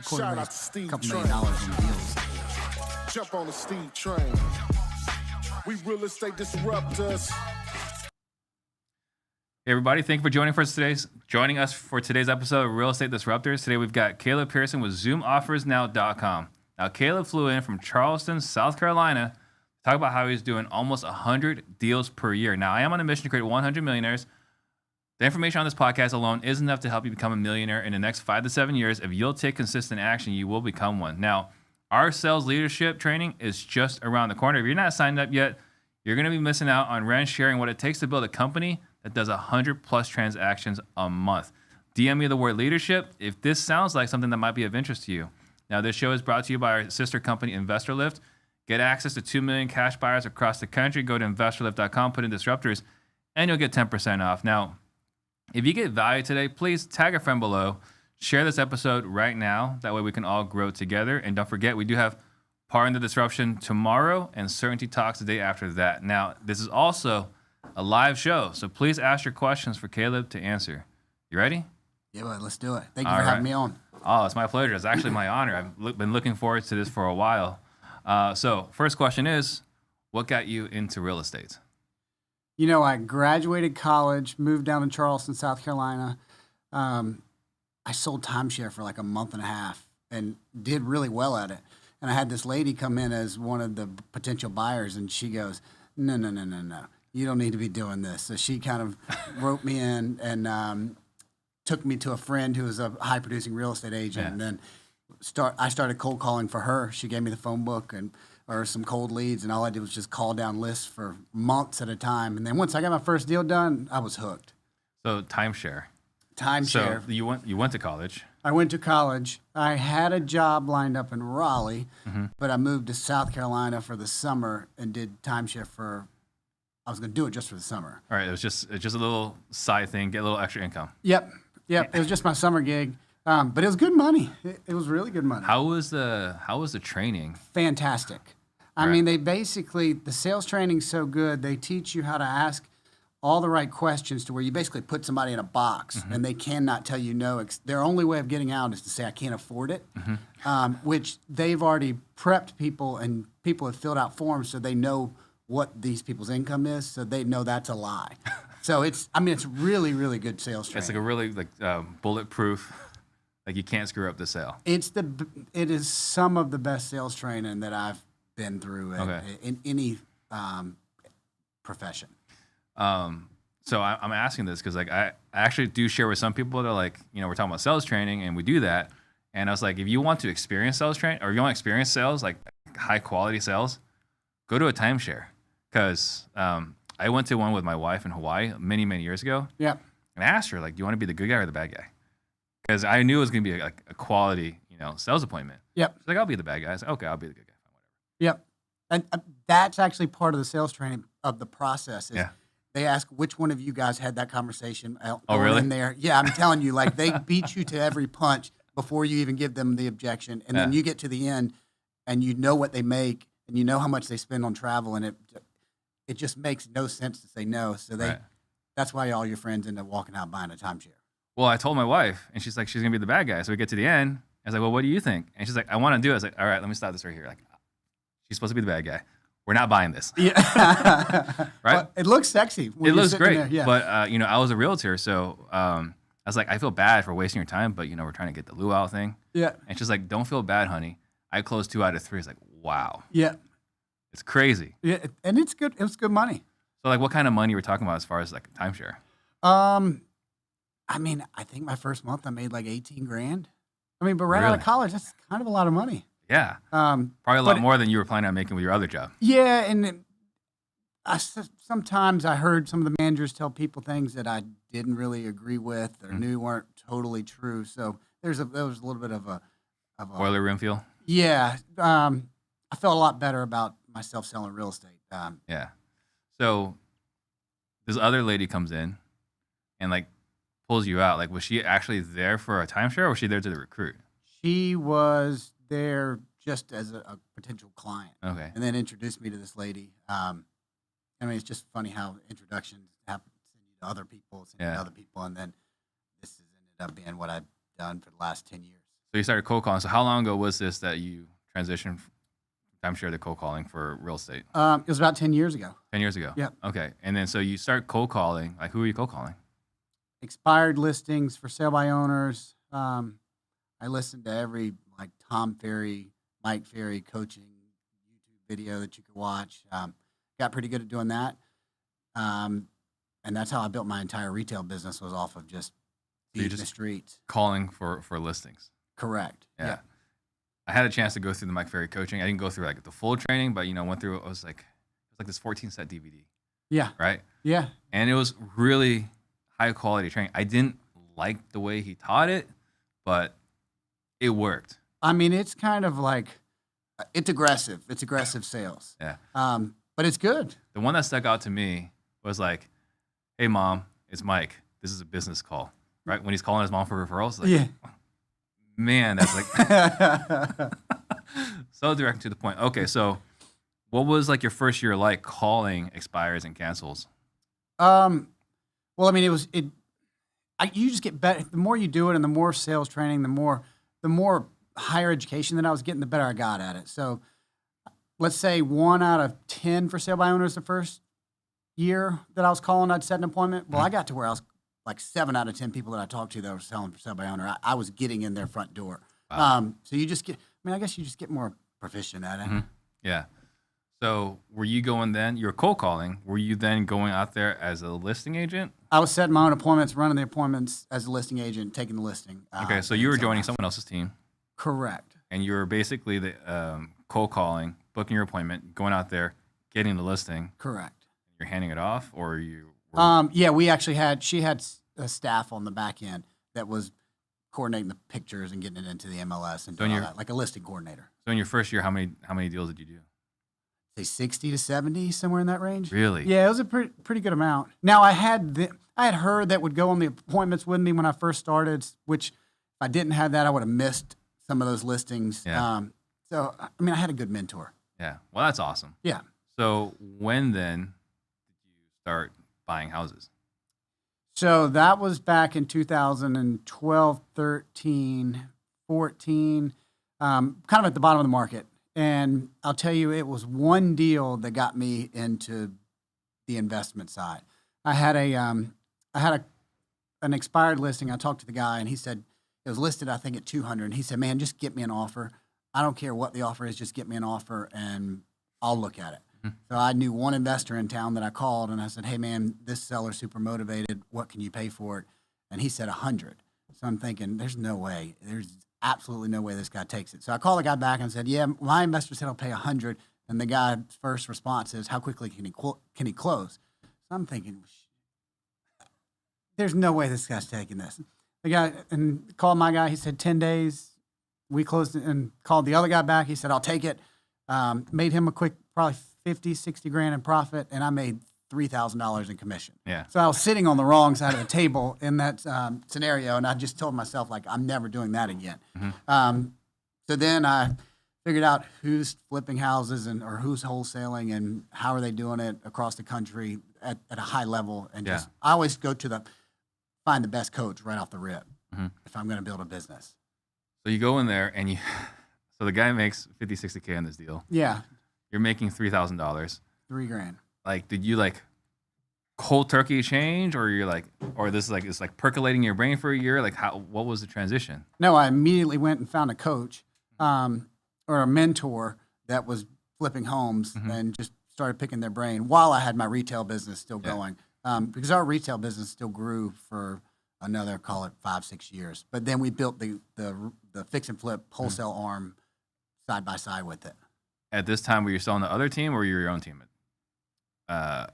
Shout out to Steve Trang. Jump on the Steve Trang. We real estate disruptors. Hey everybody, thank you for joining us for today's episode of Real Estate Disruptors. Today we've got Calen Pearson with ZoomOffersNow.com. Now Caleb flew in from Charleston, South Carolina to talk about how he's doing almost 100 deals per year. Now I am on a mission to create 100 millionaires. The information on this podcast alone isn't enough to help you become a millionaire in the next 5 to 7 years. If you'll take consistent action, you will become one. Now, our sales leadership training is just around the corner. If you're not signed up yet, you're going to be missing out on Ren sharing what it takes to build a company that does 100 plus transactions a month. DM me the word leadership if this sounds like something that might be of interest to you. Now, this show is brought to you by our sister company, InvestorLift. Get access to 2 million cash buyers across the country. Go to InvestorLift.com, put in Disruptors, and you'll get 10% off. Now, if you get value today, please tag a friend below. Share this episode right now. That way we can all grow together. And don't forget, we do have Pardon the Disruption tomorrow and Certainty Talks the day after that. Now, this is also a live show, so please ask your questions for Caleb to answer. You ready? Yeah, bud, let's do it. Thank you for having me on. Oh, it's my pleasure. It's actually my honor. I've been looking forward to this for a while. So first question is, what got you into real estate? You know, I graduated college, moved down to Charleston, South Carolina. I sold timeshare for like a month and a half and did really well at it. And I had this lady come in as one of the potential buyers, and she goes, no. You don't need to be doing this. So she kind of wrote me in and took me to a friend who was a high-producing real estate agent. Yeah. And then I started cold calling for her. She gave me the phone book or some cold leads, and all I did was just call down lists for months at a time. And then once I got my first deal done, I was hooked. So timeshare. So you went to college. I went to college. I had a job lined up in Raleigh, but I moved to South Carolina for the summer and did timeshare I was going to do it just for the summer. All right, it was just a little side thing, get a little extra income. Yep. It was just my summer gig, but it was good money. It was really good money. How was the training? Fantastic. I mean, the sales training's so good. They teach you how to ask all the right questions to where you basically put somebody in a box and they cannot tell you no. Their only way of getting out is to say, I can't afford it, which they've already prepped people, and people have filled out forms so they know what these people's income is, so they know that's a lie. So it's really, really good sales training. It's like a really bulletproof, like you can't screw up the sale. It is some of the best sales training that I've been through in any profession. So I'm asking this because I actually do share with some people that are like, we're talking about sales training and we do that. And I was like, if you want to experience sales training or if you want to experience sales, like high quality sales, go to a timeshare. Because I went to one with my wife in Hawaii many, many years ago. Yeah. And I asked her, like, do you want to be the good guy or the bad guy? Because I knew it was going to be a quality, sales appointment. Yep. She's like, I'll be the bad guy. I said, okay, I'll be the good guy. Whatever. Yep. And that's actually part of the sales training of the process. They ask which one of you guys had that conversation. Oh, really? In there. Yeah, I'm telling you, like they beat you to every punch before you even give them the objection. And then you get to the end and you know what they make and you know how much they spend on travel, and it just makes no sense to say no. So that's why all your friends end up walking out buying a timeshare. Well, I told my wife, and she's like, she's going to be the bad guy. So we get to the end. I was like, well, what do you think? And she's like, I want to do it. I was like, all right, let me stop this right here. Like, she's supposed to be the bad guy. We're not buying this. Yeah. Right? Well, it looks sexy. It looks great. There. Yeah. But, I was a realtor, so I was like, I feel bad for wasting your time, but, we're trying to get the luau thing. Yeah. And she's like, don't feel bad, honey. I closed 2 out of 3. It's like, wow. Yeah. It's crazy. Yeah, and it's good. It's good money. So, like, what kind of money we're talking about as far as like a timeshare? I think my first month I made like $18,000. But right out of college, that's kind of a lot of money. Yeah. Probably a lot more than you were planning on making with your other job. Yeah, and sometimes I heard some of the managers tell people things that I didn't really agree with or knew weren't totally true. So there was a little bit of a boiler room feel. Yeah. I felt a lot better about myself selling real estate. Yeah. So this other lady comes in and like pulls you out. Like, was she actually there for a timeshare or was she there to recruit? She was there just as a potential client. Okay. And then introduced me to this lady. It's just funny how introductions happen to other people, to other people. And then this has ended up being what I've done for the last 10 years. So you started cold calling. So how long ago was this that you transitioned from timeshare to cold calling for real estate? It was about 10 years ago. 10 years ago. Yep. Okay. And then so you start cold calling. Like, who are you cold calling? Expired listings for sale by owners. I listened to every like Tom Ferry, Mike Ferry coaching YouTube video that you could watch. Got pretty good at doing that. And that's how I built my entire retail business, was off of just beating the streets. Calling for listings. Correct. Yeah. I had a chance to go through the Mike Ferry coaching. I didn't go through like the full training, but went through it. It was like this 14-set DVD. Yeah. Right? Yeah. And it was really high quality training. I didn't like the way he taught it, but it worked. I mean, it's kind of like, it's aggressive. It's aggressive sales. Yeah. But it's good. The one that stuck out to me was like, "Hey mom, it's Mike. This is a business call." Right? When he's calling his mom for referrals, like, Yeah. man, that's like so direct to the point. Okay, so what was like your first year like calling expires and cancels? Well, I mean, you just get better. The more you do it, and the more sales training, the more higher education that I was getting, the better I got at it. So let's say 1 out of 10 for sale by owners the first year that I was calling, I'd set an appointment. Well, I got to where I was like 7 out of 10 people that I talked to that were selling for sale by owner, I was getting in their front door. Wow. So you just get, I guess you just get more proficient at it. Mm-hmm. Yeah. So were you going then? You were cold calling. Were you then going out there as a listing agent? I was setting my own appointments, running the appointments as a listing agent, taking the listing. Okay, so you were joining someone else's team. Correct. And you were basically the cold calling, booking your appointment, going out there, getting the listing. Correct. You're handing it off, or you? Were... Yeah, we actually she had a staff on the back end that was coordinating the pictures and getting it into the MLS and doing all that, like a listing coordinator. So in your first year, how many deals did you do? Say 60 to 70, somewhere in that range. Really? Yeah, it was a pretty good amount. Now I had heard that would go on the appointments with me when I first started, which if I didn't have that, I would have missed some of those listings. Yeah. So I mean, I had a good mentor. Yeah. Well, that's awesome. Yeah. So when then did you start buying houses? So that was back in 2012, 13, 14, kind of at the bottom of the market. And I'll tell you, it was one deal that got me into the investment side. I had an expired listing. I talked to the guy, and he said it was listed, I think, at 200. And he said, "Man, just get me an offer. I don't care what the offer is. Just get me an offer, and I'll look at it." Mm-hmm. So I knew one investor in town that I called, and I said, "Hey, man, this seller's super motivated. What can you pay for it?" And he said 100. So I'm thinking, there's no way. There's absolutely no way this guy takes it. So I called the guy back and said, "Yeah, my investor said I'll pay 100." And the guy's first response is, "How quickly can he close?" So I'm thinking, there's no way this guy's taking this. The guy and called my guy. He said 10 days. We closed it and called the other guy back. He said, "I'll take it." Made him a quick, probably 50, 60 grand in profit, and I made $3,000 in commission. Yeah. So I was sitting on the wrong side of the table in that scenario, and I just told myself, like, I'm never doing that again. Mm-hmm. So then I figured out who's flipping houses or who's wholesaling and how are they doing it across the country at a high level. And just I always go to find the best coach right off the rip if I'm going to build a business. So you go in there and so the guy makes 50, 60K on this deal. Yeah. You're making $3,000. $3,000. Like, did you like cold turkey change, or you're like, or this is like, it's like percolating in your brain for a year? Like, what was the transition? No, I immediately went and found a coach or a mentor that was flipping homes and just started picking their brain while I had my retail business still going. Because our retail business still grew for another, call it 5-6 years. But then we built the fix and flip wholesale arm side by side with it. At this time, were you still on the other team, or were you your own team? I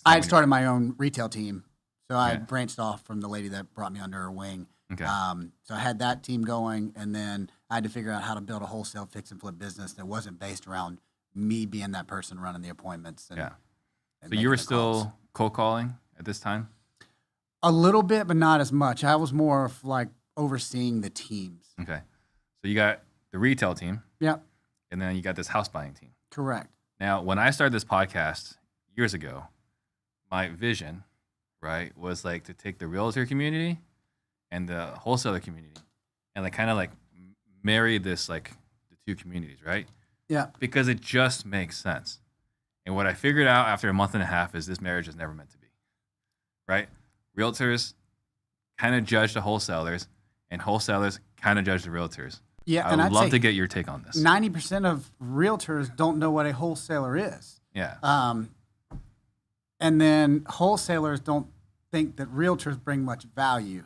had started my own retail team, so I branched off from the lady that brought me under her wing. Okay. So I had that team going, and then I had to figure out how to build a wholesale fix and flip business that wasn't based around me being that person running the appointments. And so you were still cold calling at this time? A little bit, but not as much. I was more of like overseeing the teams. Okay. So you got the retail team. Yep. And then you got this house buying team. Correct. Now, when I started this podcast years ago, my vision, right, was like to take the realtor community and the wholesaler community and like kind of like marry this like the two communities, right? Yeah. Because it just makes sense. And what I figured out after a month and a half is this marriage is never meant to be, right? Realtors kind of judge the wholesalers, and wholesalers kind of judge the realtors. Yeah, I and would I'd love say to get your take on this. 90% of realtors don't know what a wholesaler is. Yeah. And then wholesalers don't think that realtors bring much value.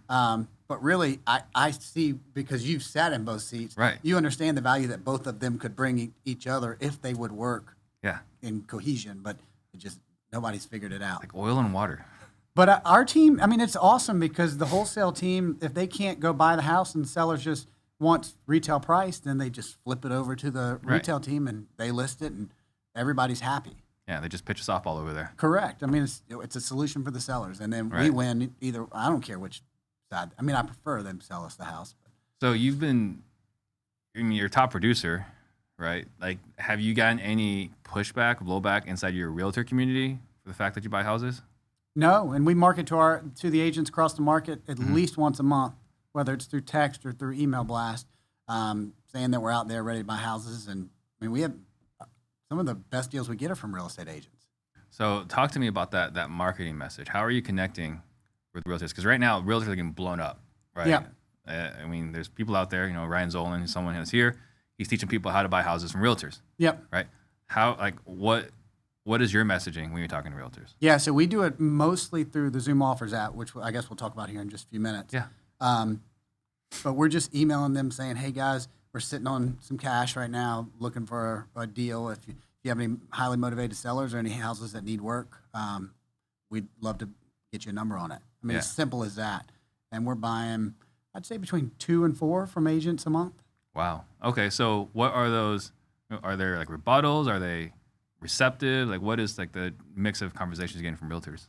But really, I see, because you've sat in both seats, Right. you understand the value that both of them could bring each other if they would work Yeah. in cohesion, but it just nobody's figured it out. Like oil and water. But our team, I mean, it's awesome because the wholesale team, if they can't go buy the house and sellers just want retail price, then they just flip it over to the Right. retail team and they list it and everybody's happy. Yeah, they just pitch a softball over there. Correct. I mean, it's a solution for the sellers, and then we Right. win either. I don't care which side. I mean, I prefer them sell us the house. But. So you've been, I mean, you're a top producer, right? Like, have you gotten any pushback, blowback inside your realtor community for the fact that you buy houses? No, and we market to the agents across the market at least once a month, whether it's through text or through email blast, saying that we're out there ready to buy houses. And I mean, we have some of the best deals we get are from real estate agents. So talk to me about that marketing message. How are you connecting with realtors? Because right now, realtors are getting blown up, right? Yeah. I mean, there's people out there, you know, Ryan Zolan, who's someone who's here. He's teaching people how to buy houses from realtors, Yep. right? How, like, what is your messaging when you're talking to realtors? Yeah, so we do it mostly through the Zoom Offers app, which I guess we'll talk about here in just a few minutes. Yeah. But we're just emailing them saying, hey, guys, we're sitting on some cash right now looking for a deal. If you have any highly motivated sellers or any houses that need work, we'd love to get you a number on it. I mean, Yeah. As simple as that. And we're buying, I'd say, between 2 and 4 from agents a month. Wow. Okay, so what are those? Are there like rebuttals? Are they receptive? Like, what is like the mix of conversations you're getting from realtors?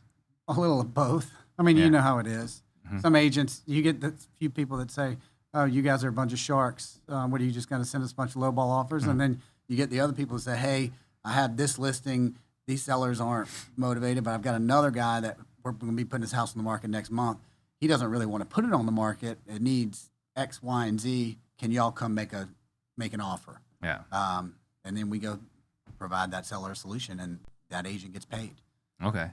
A little of both. I mean, Yeah. you know how it is. Some agents, you get the few people that say, oh, you guys are a bunch of sharks. What are you just going to send us a bunch of lowball offers? And then you get the other people that say, hey, I have this listing. These sellers aren't motivated, but I've got another guy that we're going to be putting his house on the market next month. He doesn't really want to put it on the market. It needs X, Y, and Z. Can y'all come make an offer? Yeah. And then we go provide that seller a solution, and that agent gets paid. Okay.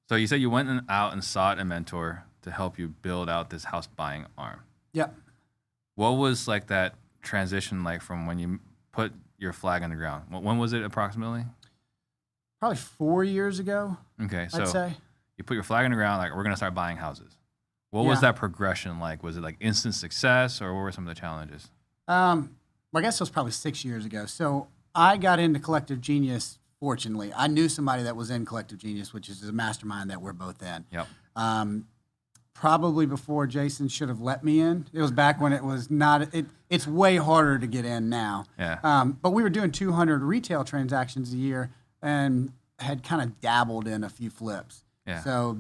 So you said you went out and sought a mentor to help you build out this house buying arm. Yep. What was like that transition like from when you put your flag on the ground? When was it approximately? Probably 4 years ago, Okay, so I'd say. you put your flag on the ground, like we're gonna start buying houses. What was Yeah. that progression like? Was it like instant success, or what were some of the challenges? Well, I guess it was probably 6 years ago. So I got into Collective Genius, fortunately. I knew somebody that was in Collective Genius, which is a mastermind that we're both in. Yep. Probably before Jason should have let me in. It was back when it was not, it's way harder to get in now. Yeah. But we were doing 200 retail transactions a year and had kind of dabbled in a few flips. Yeah. So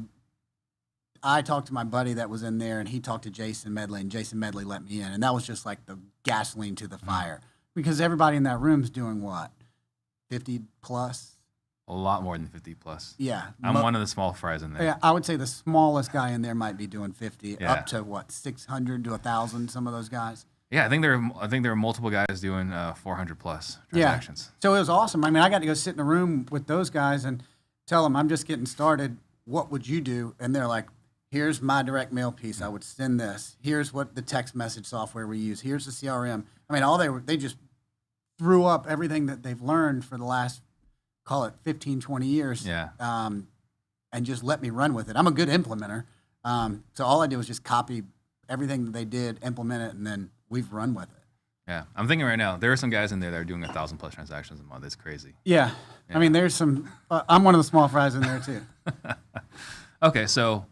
I talked to my buddy that was in there, and he talked to Jason Medley, and Jason Medley let me in. And that was just like the gasoline to the fire, because everybody in that room's doing what? 50 plus? A lot more than 50 plus. Yeah. I'm one of the small fries in there. Yeah, I would say the smallest guy in there might be doing 50, Yeah. up to what, 600 to 1,000, some of those guys. Yeah, I think there were multiple guys doing 400 plus transactions. So it was awesome. I mean, I got to go sit in a room with those guys and tell them, I'm just getting started. What would you do? And they're like, here's my direct mail piece. I would send this. Here's what the text message software we use. Here's the CRM. I mean, they just threw up everything that they've learned for the last, call it 15, 20 years. Yeah. And just let me run with it. I'm a good implementer. So all I did was just copy everything that they did, implement it, and then we've run with it. Yeah, I'm thinking right now there are some guys in there that are doing 1,000 plus transactions a month. It's crazy. Yeah. I mean, there's some, I'm one of the small fries in there too. Okay, so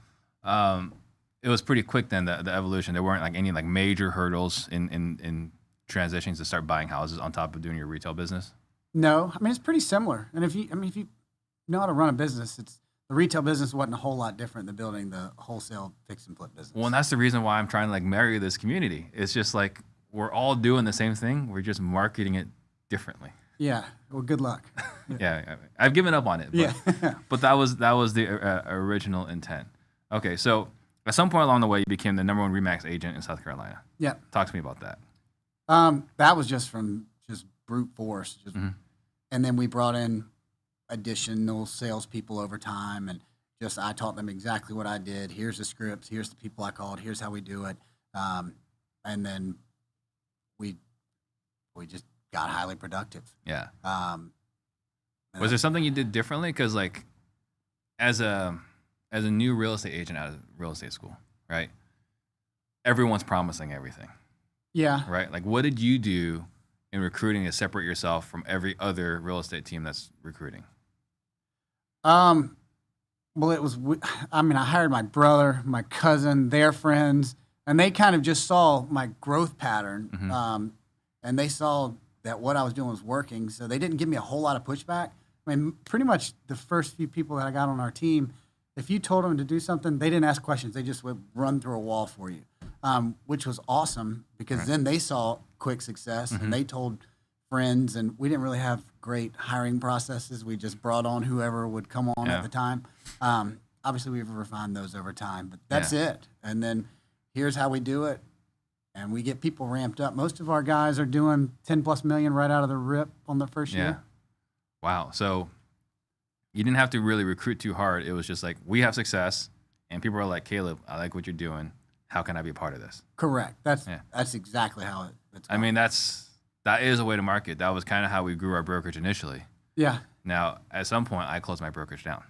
it was pretty quick then, the evolution. There weren't like any like major hurdles in transitions to start buying houses on top of doing your retail business. No, I mean, it's pretty similar. And if you know how to run a business, the retail business wasn't a whole lot different than building the wholesale fix and flip business. Well, and that's the reason why I'm trying to like marry this community. It's just like we're all doing the same thing. We're just marketing it differently. Yeah. Well, good luck. Yeah, I've given up on it. But, Yeah. but that was the original intent. Okay, so at some point along the way, you became the #1 RE/MAX agent in South Carolina. Yeah. Talk to me about that. That was just from just brute force. And then we brought in additional salespeople over time, and just I taught them exactly what I did. Here's the scripts. Here's the people I called. Here's how we do it. And then we just got highly productive. Yeah. Was there something you did differently? Because like as a new real estate agent out of real estate school, right? Everyone's promising everything. Yeah. Right? Like what did you do in recruiting to separate yourself from every other real estate team that's recruiting? Well, I hired my brother, my cousin, their friends, and they kind of just saw my growth pattern. And they saw that what I was doing was working. So they didn't give me a whole lot of pushback. I mean, pretty much the first few people that I got on our team, if you told them to do something, they didn't ask questions. They just would run through a wall for you, which was awesome because then they saw quick success and they told friends, and we didn't really have great hiring processes. We just brought on whoever would come on at the time. Obviously, we've refined those over time, but that's it. And then here's how we do it. And we get people ramped up. Most of our guys are doing 10 plus million right out of the rip on their first year. Wow. So you didn't have to really recruit too hard. It was just like, we have success, and people are like, Caleb, I like what you're doing. How can I be a part of this? Correct. That's exactly how it's going. I mean, that is a way to market. That was kind of how we grew our brokerage initially. Yeah. Now, at some point, I closed my brokerage down.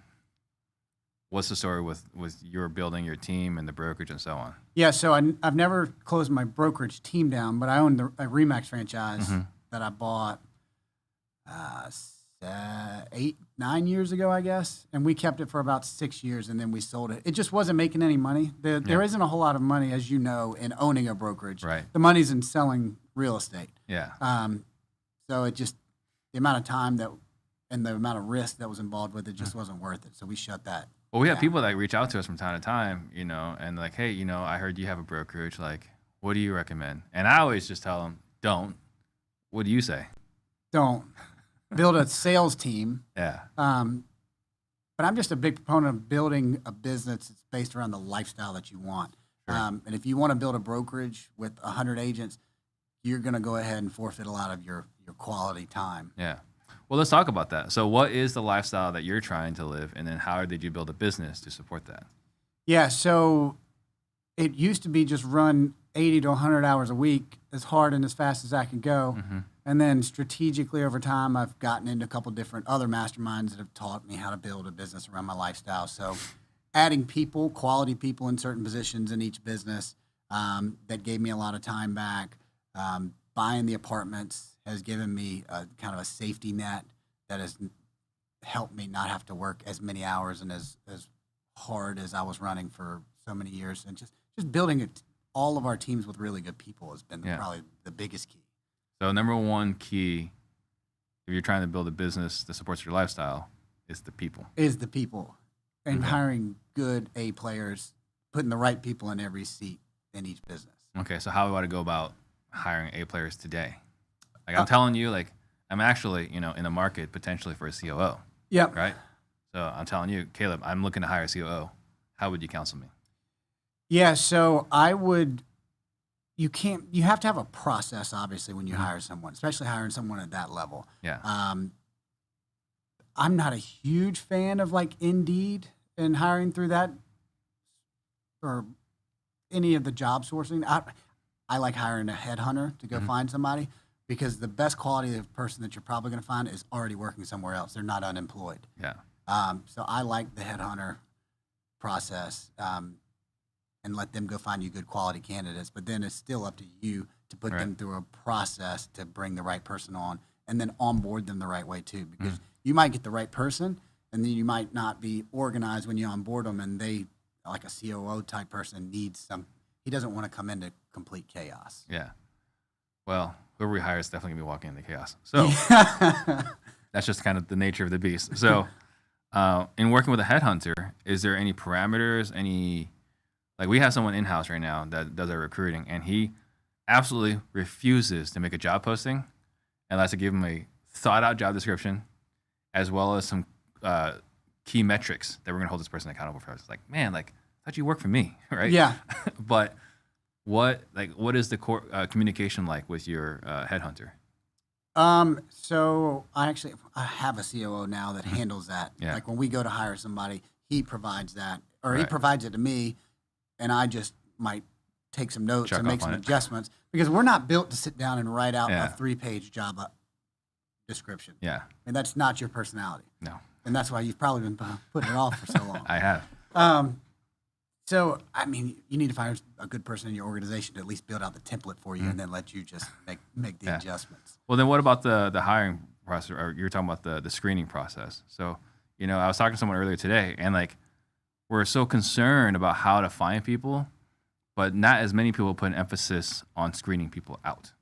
What's the story with your building your team and the brokerage and so on? Yeah, so I've never closed my brokerage team down, but I own a RE/MAX franchise that I bought 8-9 years ago, I guess, and we kept it for about 6 years, and then we sold it. It just wasn't making any money. There isn't a whole lot of money, as you know, in owning a brokerage. Right. The money's in selling real estate. Yeah. So it just, the amount of time and the amount of risk that was involved with it just wasn't worth it. So we shut that. Well, we have people that reach out to us from time to time, and like, hey, I heard you have a brokerage. Like, what do you recommend? And I always just tell them, don't. What do you say? Don't. Build a sales team. Yeah. But I'm just a big proponent of building a business that's based around the lifestyle that you want. Sure. And if you want to build a brokerage with 100 agents, you're going to go ahead and forfeit a lot of your quality time. Yeah. Well, let's talk about that. So what is the lifestyle that you're trying to live, and then how did you build a business to support that? Yeah, so it used to be just run 80 to 100 hours a week as hard and as fast as I could go. And then strategically over time, I've gotten into a couple different other masterminds that have taught me how to build a business around my lifestyle. So adding people, quality people in certain positions in each business, that gave me a lot of time back. Buying the apartments has given me a kind of a safety net that has helped me not have to work as many hours and as hard as I was running for so many years. And just building all of our teams with really good people has been probably the biggest key. So number one key, if you're trying to build a business that supports your lifestyle, is the people. And hiring good A players, putting the right people in every seat in each business. Okay, so how do I go about hiring A players today? Like I'm telling you, like I'm actually, in the market potentially for a COO. Yep. Right? So I'm telling you, Caleb, I'm looking to hire a COO. How would you counsel me? Yeah, so you have to have a process, obviously, when you hire someone, especially hiring someone at that level. Yeah. I'm not a huge fan of like Indeed and hiring through that or any of the job sourcing. I like hiring a headhunter to go find somebody because the best quality of person that you're probably going to find is already working somewhere else. They're not unemployed. Yeah. So I like the headhunter process and let them go find you good quality candidates. But then it's still up to you to put them through a process to bring the right person on and then onboard them the right way too. Because you might get the right person and then you might not be organized when you onboard them and they, like a COO type person, he doesn't want to come into complete chaos. Yeah. Well, whoever we hire is definitely going to be walking into chaos. So that's just kind of the nature of the beast. So in working with a headhunter, is there any parameters, like we have someone in-house right now that does our recruiting, and he absolutely refuses to make a job posting unless I give him a thought-out job description as well as some key metrics that we're going to hold this person accountable for. It's like, man, like, I thought you worked for me, right? Yeah. But what is the core communication like with your headhunter? So I have a COO now that handles that. Yeah. Like when we go to hire somebody, he provides that, or he Right. provides it to me, and I just might take some notes Check and make off some on it. adjustments because we're not built to sit down and write out Yeah. a 3-page job description. Yeah. And that's not your personality. No, And that's why you've probably been putting it off for so long. I have. So, I mean, you need to find a good person in your organization to at least build out the template for you and then let you just make the Yeah. adjustments. Well, then what about the hiring process? Or you were talking about the screening process. So, I was talking to someone earlier today, and like, we're so concerned about how to find people, but not as many people put an emphasis on screening people out,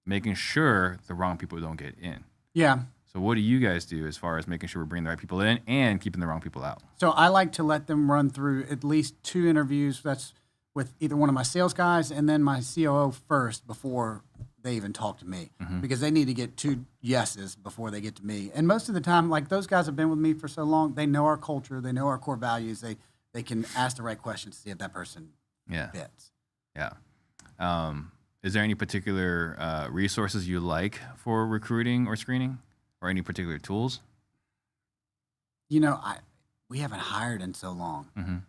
making sure the wrong people don't get in. Yeah. So what do you guys do as far as making sure we're bringing the right people in and keeping the wrong people out? So I like to let them run through at least 2 interviews. That's with either one of my sales guys and then my COO first before they even talk to me, because they need to get 2 yeses before they get to me. And most of the time, like those guys have been with me for so long, they know our culture, they know our core values. They can ask the right questions to see if that person fits. Yeah. Is there any particular resources you like for recruiting or screening, or any particular tools? We haven't hired in so long.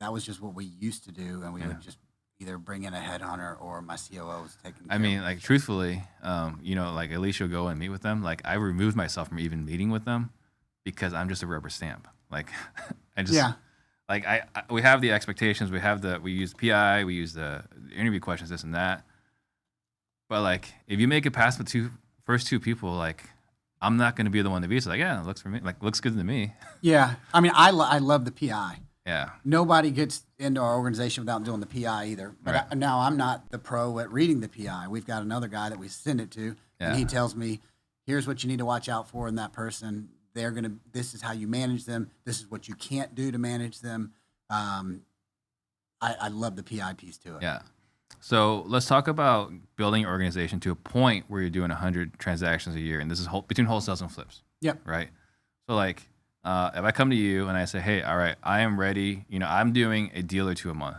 That was just what we used to do, and we would just either bring in a headhunter or my COO was taking care I mean, of it. like truthfully, like at least you'll go and meet with them. Like I removed myself from even meeting with them because I'm just a rubber stamp. Like I just like we have the expectations, we use PI, we use the interview questions, this and that. But like if you make it past the first two people, like I'm not going to be the one to be. It's like, yeah, it looks good to me. Yeah. I mean, I love the PI. Yeah. Nobody gets into our organization without doing the PI either. But Right. now I'm not the pro at reading the PI. We've got another guy that we send it to, and he tells me, here's what you need to watch out for in that person. This is how you manage them. This is what you can't do to manage them. I love the PI piece to it. Yeah. So let's talk about building your organization to a point where you're doing 100 transactions a year, and this is between wholesales and flips. Yep. Right. So like, if I come to you and I say, hey, all right, I am ready. I'm doing a deal or 2 a month.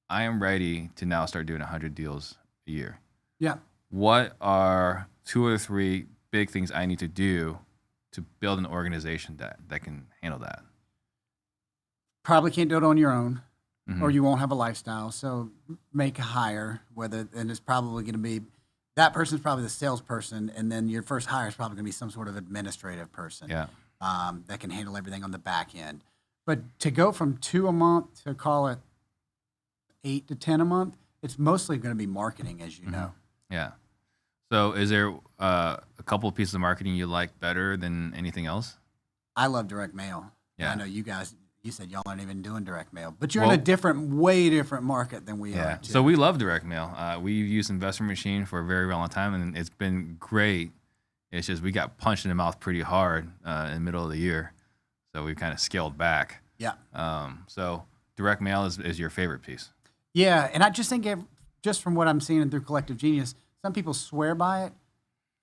I am ready to now start doing 100 deals a year. Yeah. What are 2 or 3 big things I need to do to build an organization that can handle that? Probably can't do it on your own. Mm-hmm. Or you won't have a lifestyle. So make a hire, and it's probably going to be, that person's probably the salesperson, and then your first hire is probably going to be some sort of administrative person that can handle everything on the back end. But to go from 2 a month to call it 8 to 10 a month, it's mostly going to be marketing, as you know. Yeah. So is there a couple of pieces of marketing you like better than anything else? I love direct mail. Yeah. I know you guys. You said y'all aren't even doing direct mail, but you're in a way different market than we are. Too. So we love direct mail. We've used Investment Machine for a very long time, and it's been great. It's just we got punched in the mouth pretty hard in the middle of the year, so we kind of scaled back. Yeah. So direct mail is your favorite piece. Yeah, and I just think just from what I'm seeing through Collective Genius, some people swear by it,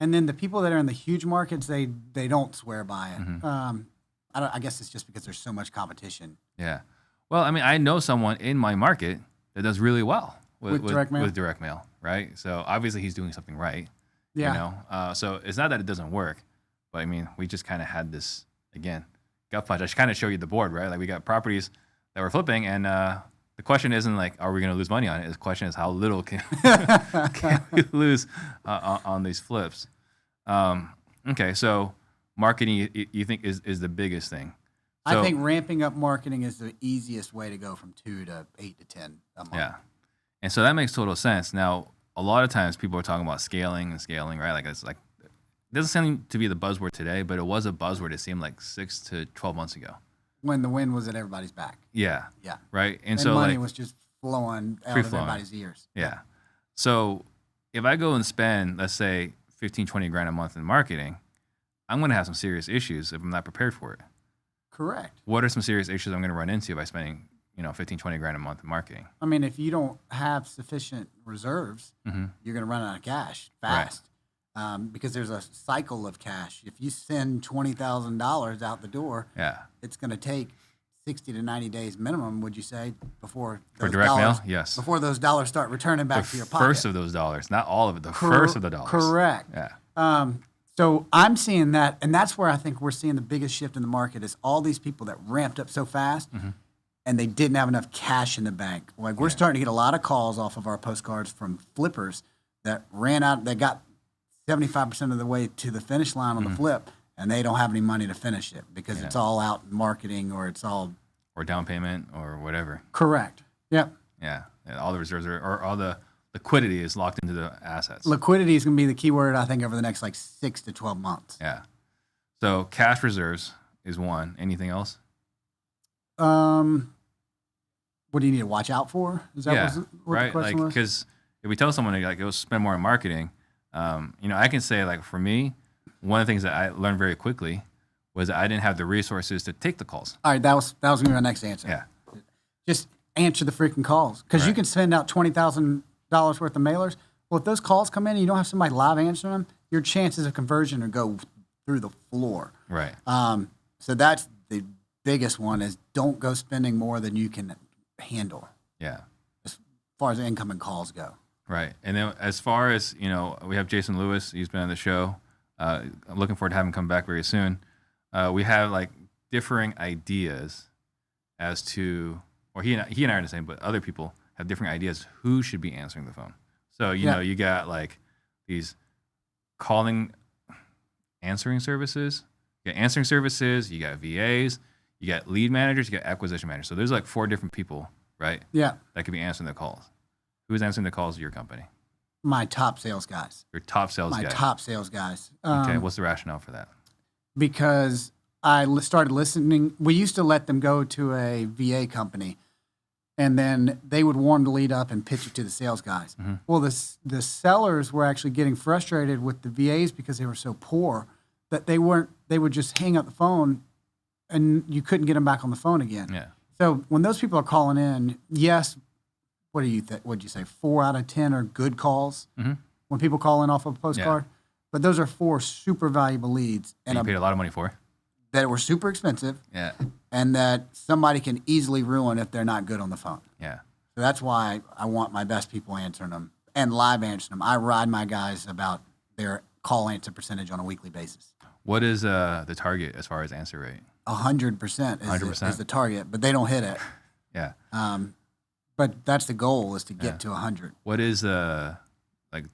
and then the people that are in the huge markets, they don't swear by it. Mm-hmm. I guess it's just because there's so much competition. Yeah. Well, I mean, I know someone in my market that does really well with direct mail? With direct mail, right? So obviously he's doing something right. Yeah. So it's not that it doesn't work, but I mean, we just kind of had this, again, gut punch. I should kind of show you the board, right? Like we got properties that we're flipping, and the question isn't like, are we going to lose money on it? The question is, how little can we lose on these flips? Okay, so marketing, you think is the biggest thing? So, I think ramping up marketing is the easiest way to go from 2 to 8 to 10 a month. Yeah, and so that makes total sense. Now, a lot of times people are talking about scaling, right? Like it doesn't seem to be the buzzword today, but it was a buzzword. It seemed like 6 to 12 months ago. When the wind was at everybody's back. Yeah. Yeah. Right. And so money like, was just flowing out free of flowing. everybody's ears. Yeah. So if I go and spend, let's say, 15, 20 grand a month in marketing, I'm going to have some serious issues if I'm not prepared for it. Correct. What are some serious issues I'm going to run into by spending, 15, 20 grand a month in marketing? I mean, if you don't have sufficient reserves, Mm-hmm. you're going to run out of cash fast. Because there's a cycle of cash. If you send $20,000 out the door, Yeah. it's going to take 60 to 90 days minimum, would you say, before For those direct dollars, mail? Yes. before those dollars start returning back to your pocket? First of those dollars, not all of it, the first of the dollars. Correct. Yeah. So I'm seeing that, and that's where I think we're seeing the biggest shift in the market is all these people that ramped up so fast and they didn't have enough cash in the bank. Like we're starting to get a lot of calls off of our postcards from flippers that ran out, that got 75% of the way to the finish line on the flip, and they don't have any money to finish it because it's all out in marketing or it's all... Or down payment or whatever. Correct. Yep. Yeah. All the reserves or all the liquidity is locked into the assets. Liquidity is going to be the key word, I think, over the next 6 to 12 months. Yeah. So cash reserves is one. Anything else? What do you need to watch out for? Is that what the question was? Because if we tell someone to go spend more on marketing, I can say for me, one of the things that I learned very quickly was that I didn't have the resources to take the calls. All right, that was going to be my next answer. Yeah. Just answer the freaking calls because you can send out $20,000 worth of mailers. Well, if those calls come in and you don't have somebody live answering them, your chances of conversion will go through the floor. Right. So that's the biggest one is don't go spending more than you can handle. Yeah. As far as incoming calls go. Right. And then as far as, we have Jason Lewis. He's been on the show. I'm looking forward to having him come back very soon. We have differing ideas as to, or he and I are the same, but other people have different ideas who should be answering the phone. So, you got these calling answering services, you got answering services, you got VAs, you got lead managers, you got acquisition managers. So there's 4 different people, right? Yeah. That could be answering the calls. Who's answering the calls of your company? My top sales guys. Your top sales guys. My top sales guys. Okay. What's the rationale for that? Because I started listening. We used to let them go to a VA company, and then they would warm the lead up and pitch it to the sales guys. Mm-hmm. Well, the sellers were actually getting frustrated with the VAs because they were so poor that they would just hang up the phone, and you couldn't get them back on the phone again. Yeah. So when those people are calling in, yes, what do you think? What'd you say? 4 out of 10 are good calls when people call in off of a postcard. Yeah. But those are 4 super valuable leads, and you paid a lot of money for that were super expensive. Yeah. And that somebody can easily ruin if they're not good on the phone. Yeah. So that's why I want my best people answering them and live answering them. I ride my guys about their call answer percentage on a weekly basis. What is the target as far as answer rate? 100% is the target, but they don't hit it. Yeah. But that's the goal is to get to 100. What is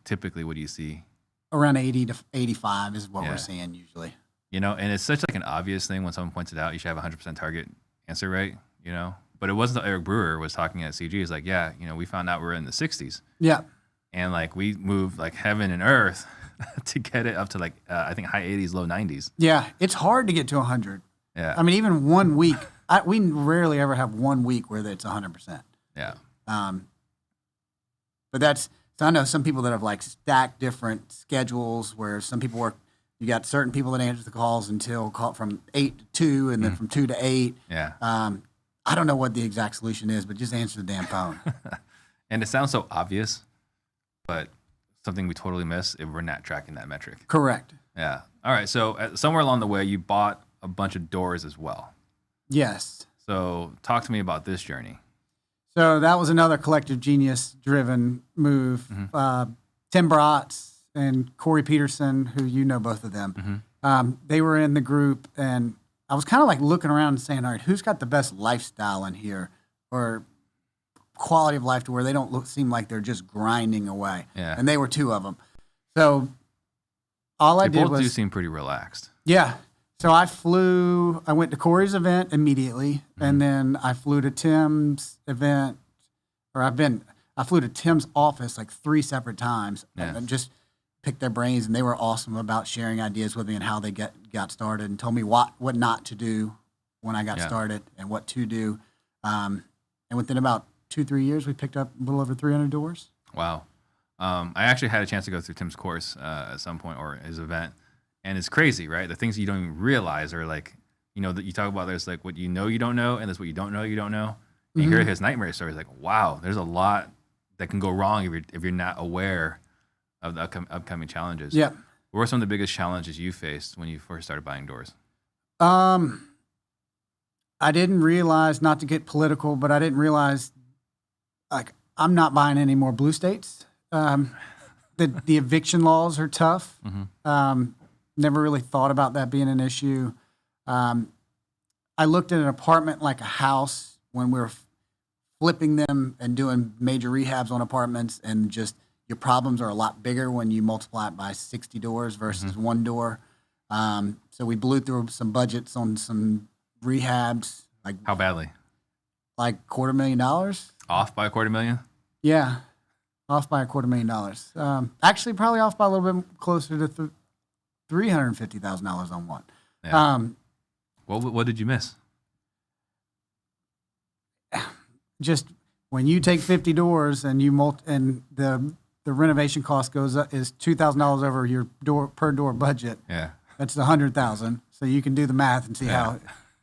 typically what do you see? Around 80 to 85 is what we're seeing usually. And it's such an obvious thing when someone points it out. You should have 100% target answer rate. But it wasn't Eric Brewer was talking at CG. He's like, we found out we're in the 60s. Yeah. And we moved heaven and earth to get it up to I think high 80s, low 90s. Yeah, it's hard to get to 100. Yeah. I mean, even 1 week, we rarely ever have 1 week where it's 100%. Yeah. But so I know some people that have stacked different schedules where some people work. You got certain people that answer the calls until from 8 to 2, and then from 2 to 8. Yeah. I don't know what the exact solution is, but just answer the damn phone. And it sounds so obvious, but something we totally miss if we're not tracking that metric. Correct. Yeah. All right. So somewhere along the way, you bought a bunch of doors as well. Yes. So talk to me about this journey. So that was another collective genius-driven move. Tim Bratz and Corey Peterson, who both of them, they were in the group, and I was kind of looking around and saying, all right, who's got the best lifestyle in here or quality of life to where they don't seem like they're just grinding away. Yeah. And they were 2 of them. So all I did was... Both do seem pretty relaxed. Yeah. So I went to Corey's event immediately, and then I flew to Tim's event, or I flew to Tim's office 3 separate times and just picked their brains, and they were awesome about sharing ideas with me and how they got started and told me what not to do when I got started and what to do. And within about 2-3 years, we picked up a little over 300 doors. Wow. I actually had a chance to go through Tim's course at some point, or his event. And it's crazy, right? The things you don't even realize are that you talk about, there's what you don't know, and there's what you don't know. And you hear his nightmare stories, wow, there's a lot that can go wrong if you're not aware of the upcoming challenges. Yeah. What were some of the biggest challenges you faced when you first started buying doors? I didn't realize, not to get political, but I didn't realize, like, I'm not buying any more blue states. The eviction laws are tough. Never really thought about that being an issue. I looked at an apartment like a house when we were flipping them and doing major rehabs on apartments, and just your problems are a lot bigger when you multiply it by 60 doors versus one door. So we blew through some budgets on some rehabs. Like, How badly? like $250,000. Off by $250,000? Yeah, off by $250,000. Actually, probably off by a little bit closer to $350,000 on one. Yeah. What did you miss? Just when you take 50 doors and you and the renovation cost goes up is $2,000 over your per door budget. Yeah. That's $100,000. So you can do the math and see Yeah. how,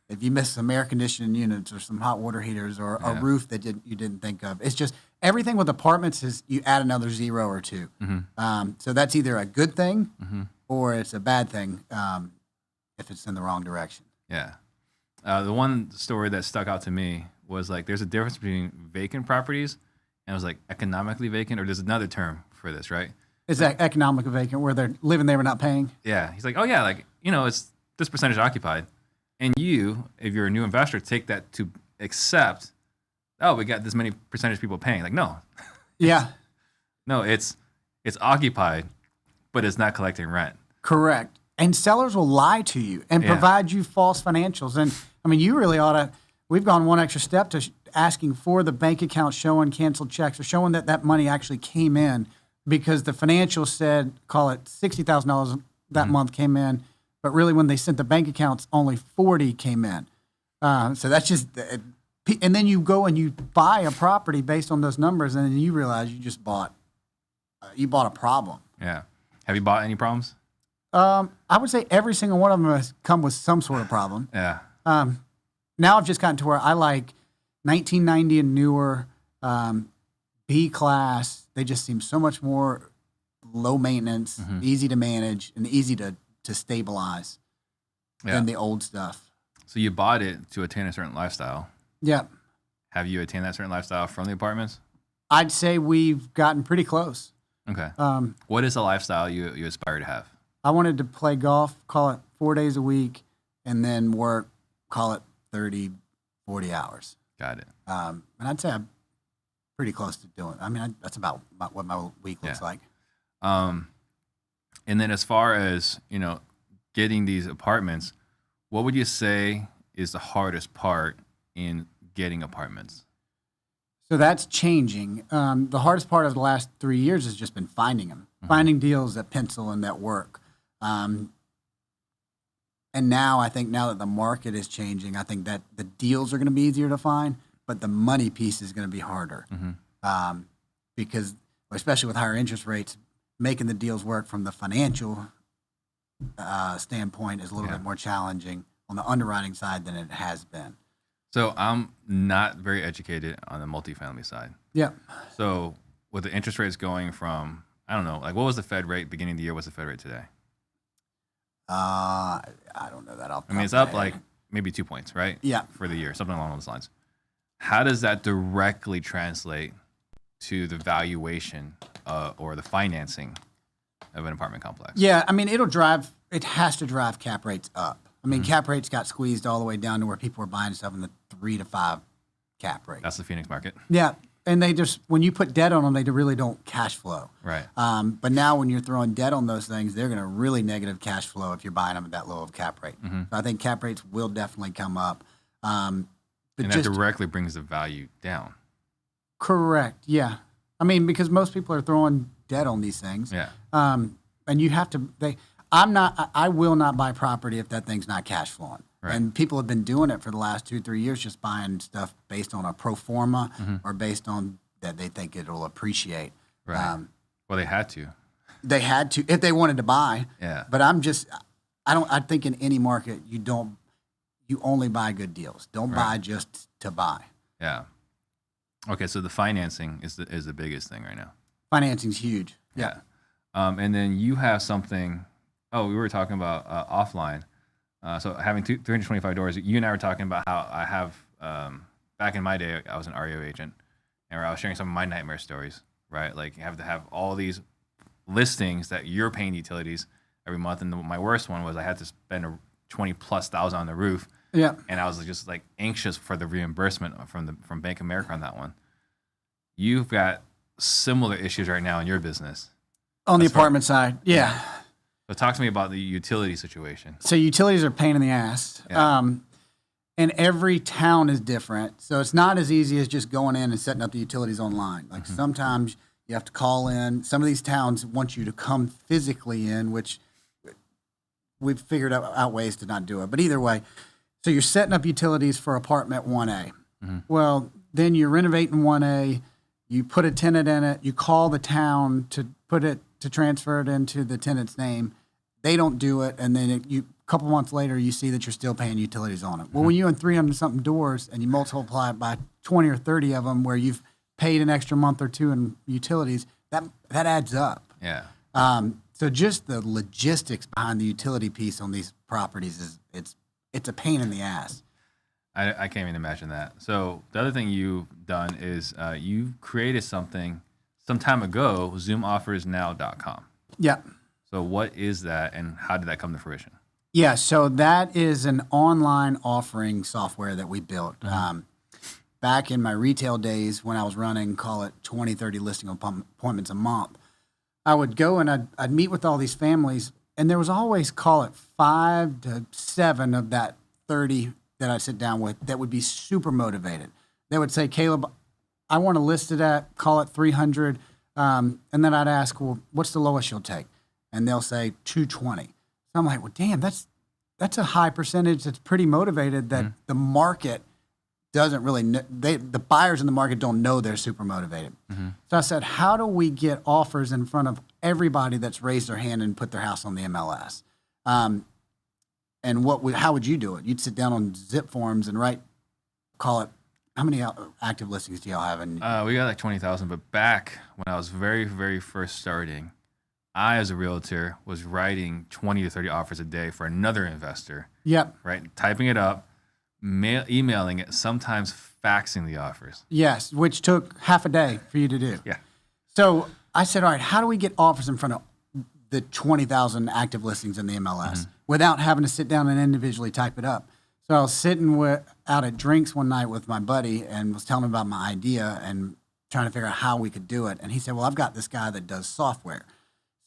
if you miss some air conditioning units or some hot water heaters or a roof that you didn't think of. It's just everything with apartments is you add another zero or two. So that's either a good thing or it's a bad thing if it's in the wrong direction. Yeah. The one story that stuck out to me was like there's a difference between vacant properties and it was like economically vacant, or there's another term for this, right? Is that economic vacant where they're living there but not paying? Yeah. He's like, oh yeah, like, it's this percentage occupied. And you, if you're a new investor, take that to accept, oh, we got this many percentage people paying. Like, no. Yeah. No, it's occupied, but it's not collecting rent. Correct. And sellers will lie to you and provide you false financials. And I mean, you really ought to, we've gone one extra step to asking for the bank account showing canceled checks or showing that money actually came in, because the financials said, call it $60,000 that month came in. But really when they sent the bank accounts, only 40 came in. So that's just, and then you go and you buy a property based on those numbers, and then you realize you just bought a problem. Yeah. Have you bought any problems? I would say every single one of them has come with some sort of problem. Yeah. Now I've just gotten to where I like 1990 and newer, B class. They just seem so much more low maintenance, easy to manage, and easy to stabilize than the old stuff. So you bought it to attain a certain lifestyle. Yeah. Have you attained that certain lifestyle from the apartments? I'd say we've gotten pretty close. Okay. What is the lifestyle you aspire to have? I wanted to play golf, call it 4 days a week, and then work, call it 30, 40 hours. Got it. And I'd say I'm pretty close to doing it. I mean, that's about what my week looks like. And then as far as, getting these apartments, what would you say is the hardest part in getting apartments? So that's changing. The hardest part of the last 3 years has just been finding them, finding deals that pencil and that work. And now I think now that the market is changing, I think that the deals are going to be easier to find, but the money piece is going to be harder. Because especially with higher interest rates, making the deals work from the financial standpoint is a little bit more challenging on the underwriting side than it has been. So I'm not very educated on the multifamily side. Yeah. So with the interest rates going from, I don't know, like what was the Fed rate beginning of the year? What's the Fed rate today? I don't know that. I mean, it's up like maybe 2 points, right? Yeah. For the year, something along those lines. How does that directly translate to the valuation or the financing of an apartment complex? Yeah, I mean, it has to drive cap rates up. I mean, cap rates got squeezed all the way down to where people were buying stuff in the 3 to 5 cap rate. That's the Phoenix market. Yeah, and they just, when you put debt on them, they really don't cash flow. Right. But now when you're throwing debt on those things, they're going to really negative cash flow if you're buying them at that low of cap rate. So I think cap rates will definitely come up. But and that directly brings the value down. Correct, yeah. I mean, because most people are throwing debt on these things. Yeah. And you have to, I will not buy property if that thing's not cash flowing. Right. And people have been doing it for the last 2-3 years, just buying stuff based on a pro forma or based on that they think it'll appreciate. Right. Well, they had to. They had to if they wanted to buy. Yeah. But I think in any market you only buy good deals. Don't buy just to buy. Yeah. Okay, so the financing is the biggest thing right now. Financing's huge. Yeah. And then you have something. Oh, we were talking about offline. So having 325 doors, you and I were talking about how I have, back in my day, I was an REO agent, and I was sharing some of my nightmare stories, right? Like you have to have all these listings that you're paying utilities every month. And my worst one was I had to spend $20,000+ on the roof. Yeah. And I was just like anxious for the reimbursement from Bank of America on that one. You've got similar issues right now in your business. On the apartment side. Yeah. So talk to me about the utility situation. So utilities are a pain in the ass. Yeah. And every town is different. So it's not as easy as just going in and setting up the utilities online. Like sometimes you have to call in. Some of these towns want you to come physically in, which we've figured out ways to not do it. But either way, so you're setting up utilities for apartment 1A. Well, then you're renovating 1A. You put a tenant in it. You call the town to transfer it into the tenant's name. They don't do it, and then a couple months later, you see that you're still paying utilities on it. Well, when you own 300-something doors and you multiply it by 20 or 30 of them, where you've paid an extra month or two in utilities, that adds up. Yeah. So just the logistics behind the utility piece on these properties it's a pain in the ass. I can't even imagine that. So the other thing you've done is you created something some time ago, zoomoffersnow.com. Yeah. So what is that, and how did that come to fruition? Yeah, so that is an online offering software that we built. Back in my retail days when I was running, call it 20, 30 listing appointments a month, I would go and I'd meet with all these families, and there was always, call it 5 to 7 of that 30 that I'd sit down with that would be super motivated. They would say, Caleb, I want to list it at, call it 300, and then I'd ask, well, what's the lowest you'll take? And they'll say 220. So I'm like, well, damn, that's a high percentage that's pretty motivated that the market doesn't really know. The buyers in the market don't know they're super motivated. So I said, how do we get offers in front of everybody that's raised their hand and put their house on the MLS? And how would you do it? You'd sit down on Zip forms and write, call it, how many active listings do y'all have? We got like 20,000, but back when I was very, very first starting, I, as a realtor, was writing 20 to 30 offers a day for another investor. Yep. Right? Typing it up, emailing it, sometimes faxing the offers. Yes, which took half a day for you to do. Yeah. So I said, all right, how do we get offers in front of the 20,000 active listings in the MLS without having to sit down and individually type it up? So I was sitting out at drinks one night with my buddy and was telling him about my idea and trying to figure out how we could do it. And he said, well, I've got this guy that does software.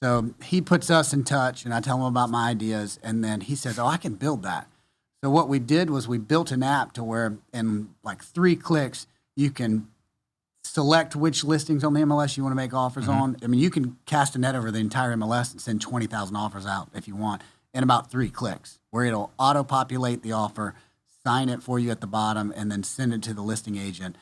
So he puts us in touch, and I tell him about my ideas, and then he says, oh, I can build that. So what we did was we built an app to where in like 3 clicks, you can select which listings on the MLS you want to make offers on. I mean, you can cast a net over the entire MLS and send 20,000 offers out if you want in about 3 clicks, where it'll auto-populate the offer, sign it for you at the bottom, and then send it to the listing agent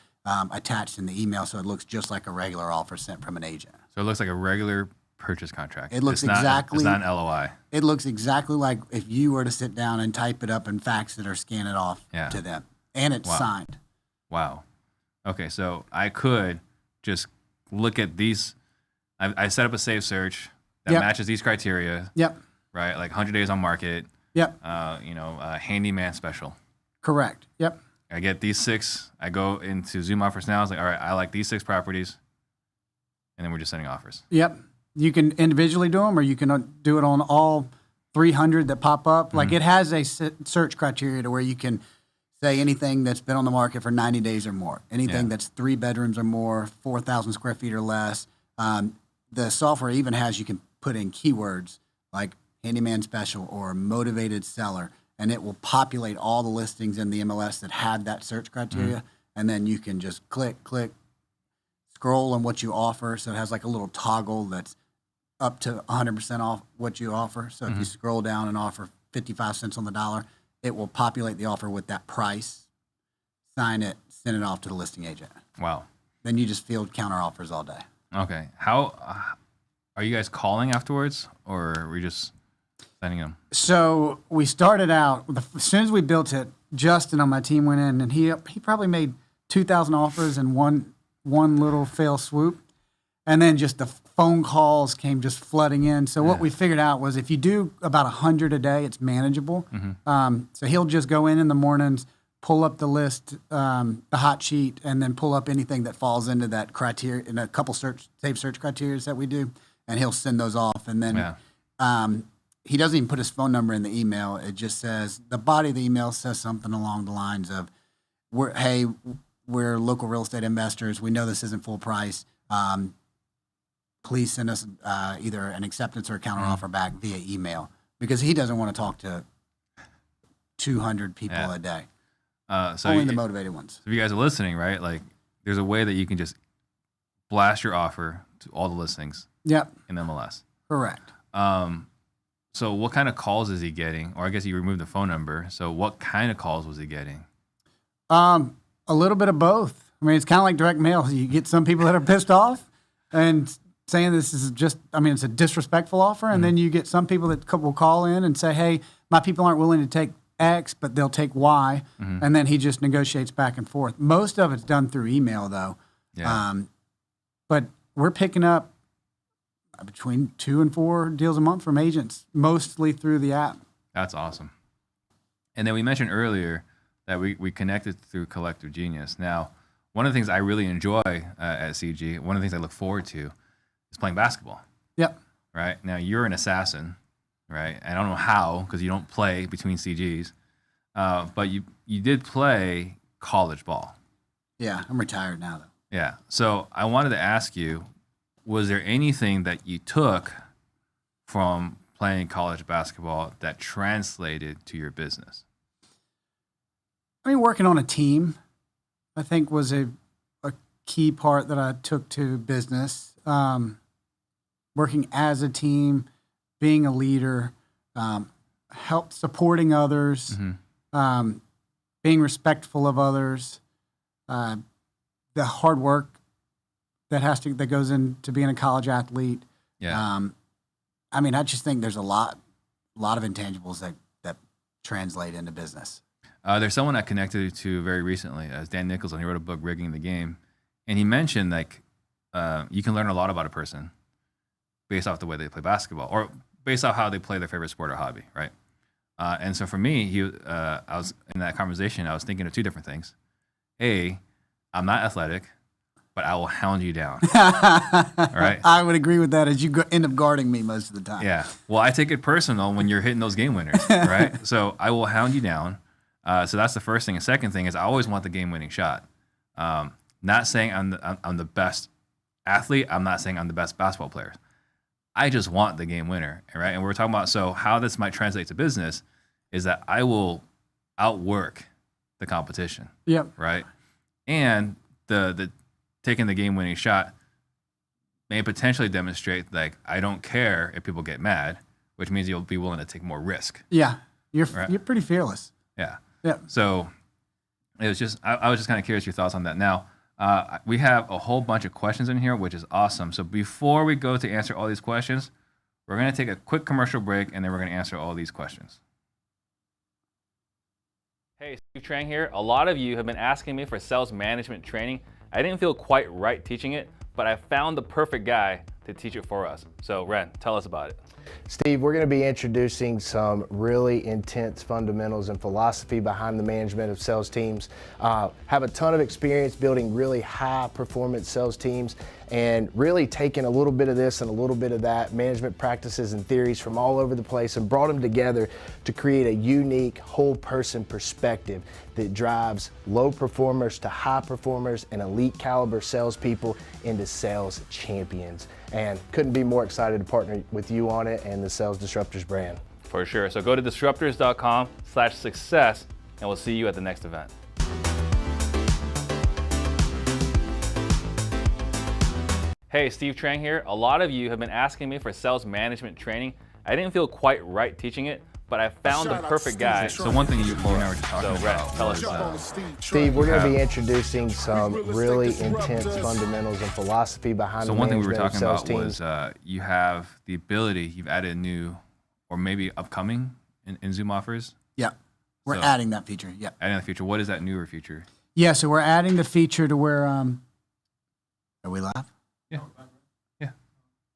attached in the email so it looks just like a regular offer sent from an agent. So it looks like a regular purchase contract. It looks it's exactly. Not an LOI. It looks exactly like if you were to sit down and type it up and fax it or scan it off to them, and it's signed. Wow. Okay, so I could just look at these. I set up a safe search that matches these criteria. Yep. Right, like 100 days on market. Yep. Handyman special. Correct. Yep. I get these 6. I go into Zoom Offers Now. I was like, all right, I like these 6 properties, and then we're just sending offers. Yep. You can individually do them, or you can do it on all 300 that pop up. Like it has a search criteria to where you can say anything that's been on the market for 90 days or more, anything that's 3 bedrooms or more, 4,000 square feet or less. The software even has, you can put in keywords like handyman special or motivated seller, and it will populate all the listings in the MLS that had that search criteria. And then you can just click, scroll on what you offer. So it has like a little toggle that's up to 100% off what you offer. So if you scroll down and offer 55 cents on the dollar, it will populate the offer with that price, sign it, send it off to the listing agent. Wow. Then you just field counter offers all day. Okay. How are you guys calling afterwards, or are we just sending them? So we started out, as soon as we built it, Justin on my team went in, and he probably made 2,000 offers in one little fail swoop. And then just the phone calls came just flooding in. So what we figured out was if you do about 100 a day, it's manageable. So he'll just go in the mornings, pull up the list, the hot sheet, and then pull up anything that falls into that criteria in a couple safe search criteria that we do, and he'll send those off. And then he doesn't even put his phone number in the email. It just says, the body of the email says something along the lines of, we're local real estate investors. We know this isn't full price. Please send us either an acceptance or a counter offer back via email, because he doesn't want to talk to 200 people a day. Only the motivated ones. So if you guys are listening, right, like there's a way that you can just blast your offer to all the listings in MLS. Correct. So what kind of calls is he getting? Or I guess you removed the phone number. So what kind of calls was he getting? A little bit of both. I mean, it's kind of like direct mail. You get some people that are pissed off and saying this is just, it's a disrespectful offer. And then you get some people that will call in and say, hey, my people aren't willing to take X, but they'll take Y. And then he just negotiates back and forth. Most of it's done through email, though. But we're picking up between 2 and 4 deals a month from agents, mostly through the app. That's awesome. And then we mentioned earlier that we connected through Collective Genius. Now, one of the things I really enjoy at CG, one of the things I look forward to is playing basketball. Yep. Right? Now, you're an assassin, right? I don't know how, because you don't play between CGs, but you did play college ball. Yeah, I'm retired now, though. Yeah. So I wanted to ask you, was there anything that you took from playing college basketball that translated to your business? Working on a team, I think, was a key part that I took to business. Working as a team, being a leader, help supporting others, being respectful of others, the hard work that goes into being a college athlete. Yeah. I just think there's a lot of intangibles that translate into business. There's someone I connected to very recently, Dan Nicholson. He wrote a book, Rigging the Game, and he mentioned you can learn a lot about a person based off the way they play basketball, or based off how they play their favorite sport or hobby, right? And so for me, I was in that conversation. I was thinking of two different things. A, I'm not athletic, but I will hound you down. Right? I would agree with that, as you end up guarding me most of the time. Yeah. Well, I take it personal when you're hitting those game winners, right? So I will hound you down. So that's the first thing. The second thing is I always want the game-winning shot. Not saying I'm the best athlete. I'm not saying I'm the best basketball player. I just want the game winner, right? And we're talking about how this might translate to business is that I will outwork the competition. Yep. Right? And the taking the game-winning shot may potentially demonstrate I don't care if people get mad, which means you'll be willing to take more risk. Yeah, you're Right? you're pretty fearless. Yeah. Yeah. So it was just I was just kind of curious your thoughts on that. Now we have a whole bunch of questions in here, which is awesome. So before we go to answer all these questions, we're going to take a quick commercial break, and then we're going to answer all these questions. Hey, Steve Trang here. A lot of you have been asking me for sales management training. I didn't feel quite right teaching it, but I found the perfect guy to teach it for us. So Ren, tell us about it. Steve, we're going to be introducing some really intense fundamentals and philosophy behind the management of sales teams. Have a ton of experience building really high performance sales teams, and really taking a little bit of this and a little bit of that, management practices and theories from all over the place, and brought them together to create a unique whole person perspective that drives low performers to high performers and elite caliber salespeople into sales champions. And couldn't be more excited to partner with you on it and the Sales Disruptors brand. For sure. So go to disruptors.com/success, and we'll see you at the next event. Hey, Steve Trang here. A lot of you have been asking me for sales management training. I didn't feel quite right teaching it, but I found the perfect guy. So one thing you and I were just talking about. Tell us about it. Steve, we're going to be introducing some really intense fundamentals and philosophy behind the management of sales teams. So one thing we were talking about was you have the ability, you've added new, or maybe upcoming in Zoom offers. Yeah, we're adding that feature. Yeah, adding the feature. What is that newer feature? Yeah, so we're adding the feature to where are we live? Yeah. Yeah.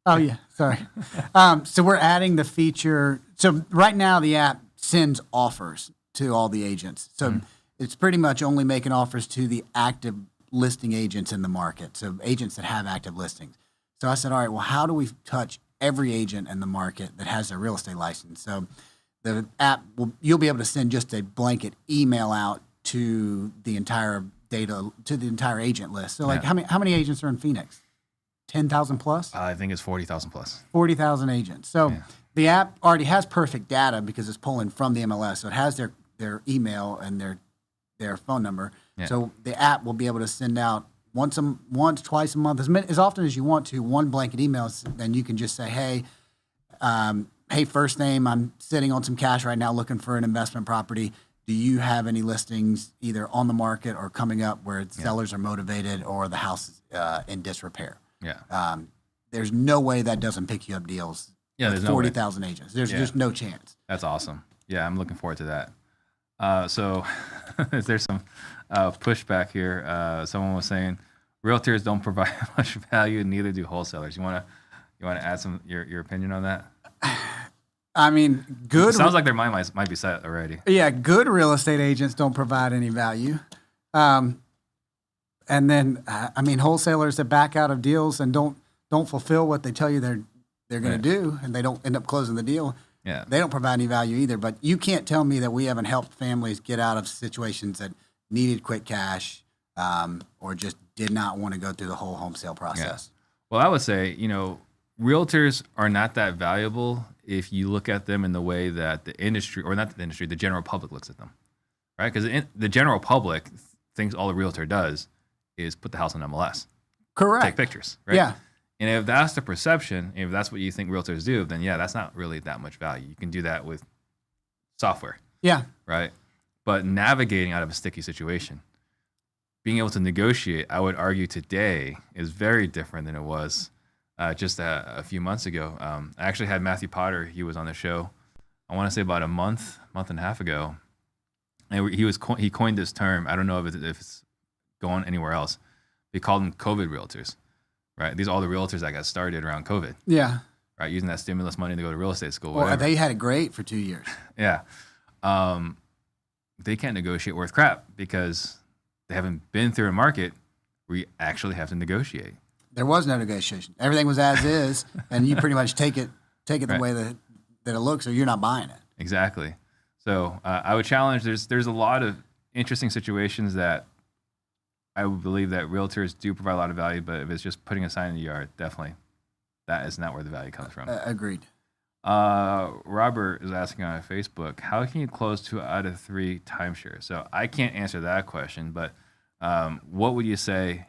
Oh yeah, sorry. So we're adding the feature. So right now the app sends offers to all the agents. So it's pretty much only making offers to the active listing agents in the market. So agents that have active listings. So I said, all right, well, how do we touch every agent in the market that has a real estate license? So the app you'll be able to send just a blanket email out to the entire agent list. So like how many agents are in Phoenix? 10,000 plus? I think it's 40,000 plus. 40,000 agents. So the app already has perfect data because it's pulling from the MLS. So it has their email and their phone number. Yeah. So the app will be able to send out once, twice a month, as often as you want to, one blanket email. Then you can just say, hey, first name, I'm sitting on some cash right now looking for an investment property. Do you have any listings either on the market or coming up where sellers are motivated or the house is in disrepair? Yeah. There's no way that doesn't pick you up deals. Yeah, with 40,000 agents. There's just no chance. That's awesome. Yeah, I'm looking forward to that. So there's some pushback here. Someone was saying realtors don't provide much value, neither do wholesalers. You want to add your opinion on that? I mean, good. It sounds like their mind might be set already. Yeah, good real estate agents don't provide any value. And then, wholesalers that back out of deals and don't fulfill what they tell you they're going to do, and they don't end up closing the deal. Yeah, they don't provide any value either. But you can't tell me that we haven't helped families get out of situations that needed quick cash or just did not want to go through the whole home sale process. Yeah. Well, I would say, realtors are not that valuable if you look at them in the way that the industry, or not the industry, the general public looks at them, right? Because the general public thinks all a realtor does is put the house on MLS. Correct. Take pictures, right? Yeah. And if that's the perception, if that's what you think realtors do, then that's not really that much value. You can do that with software. Yeah. Right? But navigating out of a sticky situation, being able to negotiate, I would argue today is very different than it was just a few months ago. I actually had Matthew Potter. He was on the show, I want to say about a month and a half ago. And he coined this term. I don't know if it's going anywhere else. He called them COVID realtors, right? These are all the realtors that got started around COVID. Yeah. Right, using that stimulus money to go to real estate school. Well, they had it great for 2 years. Yeah. They can't negotiate worth crap because they haven't been through a market where you actually have to negotiate. There was no negotiation. Everything was as is, and you pretty much take it the way that it looks, or you're not buying it. Exactly. So I would challenge. There's a lot of interesting situations that I would believe that realtors do provide a lot of value, but if it's just putting a sign in the yard, definitely that is not where the value comes from. Agreed. Robert is asking on Facebook, how can you close 2 out of 3 timeshares? So I can't answer that question, but what would you say,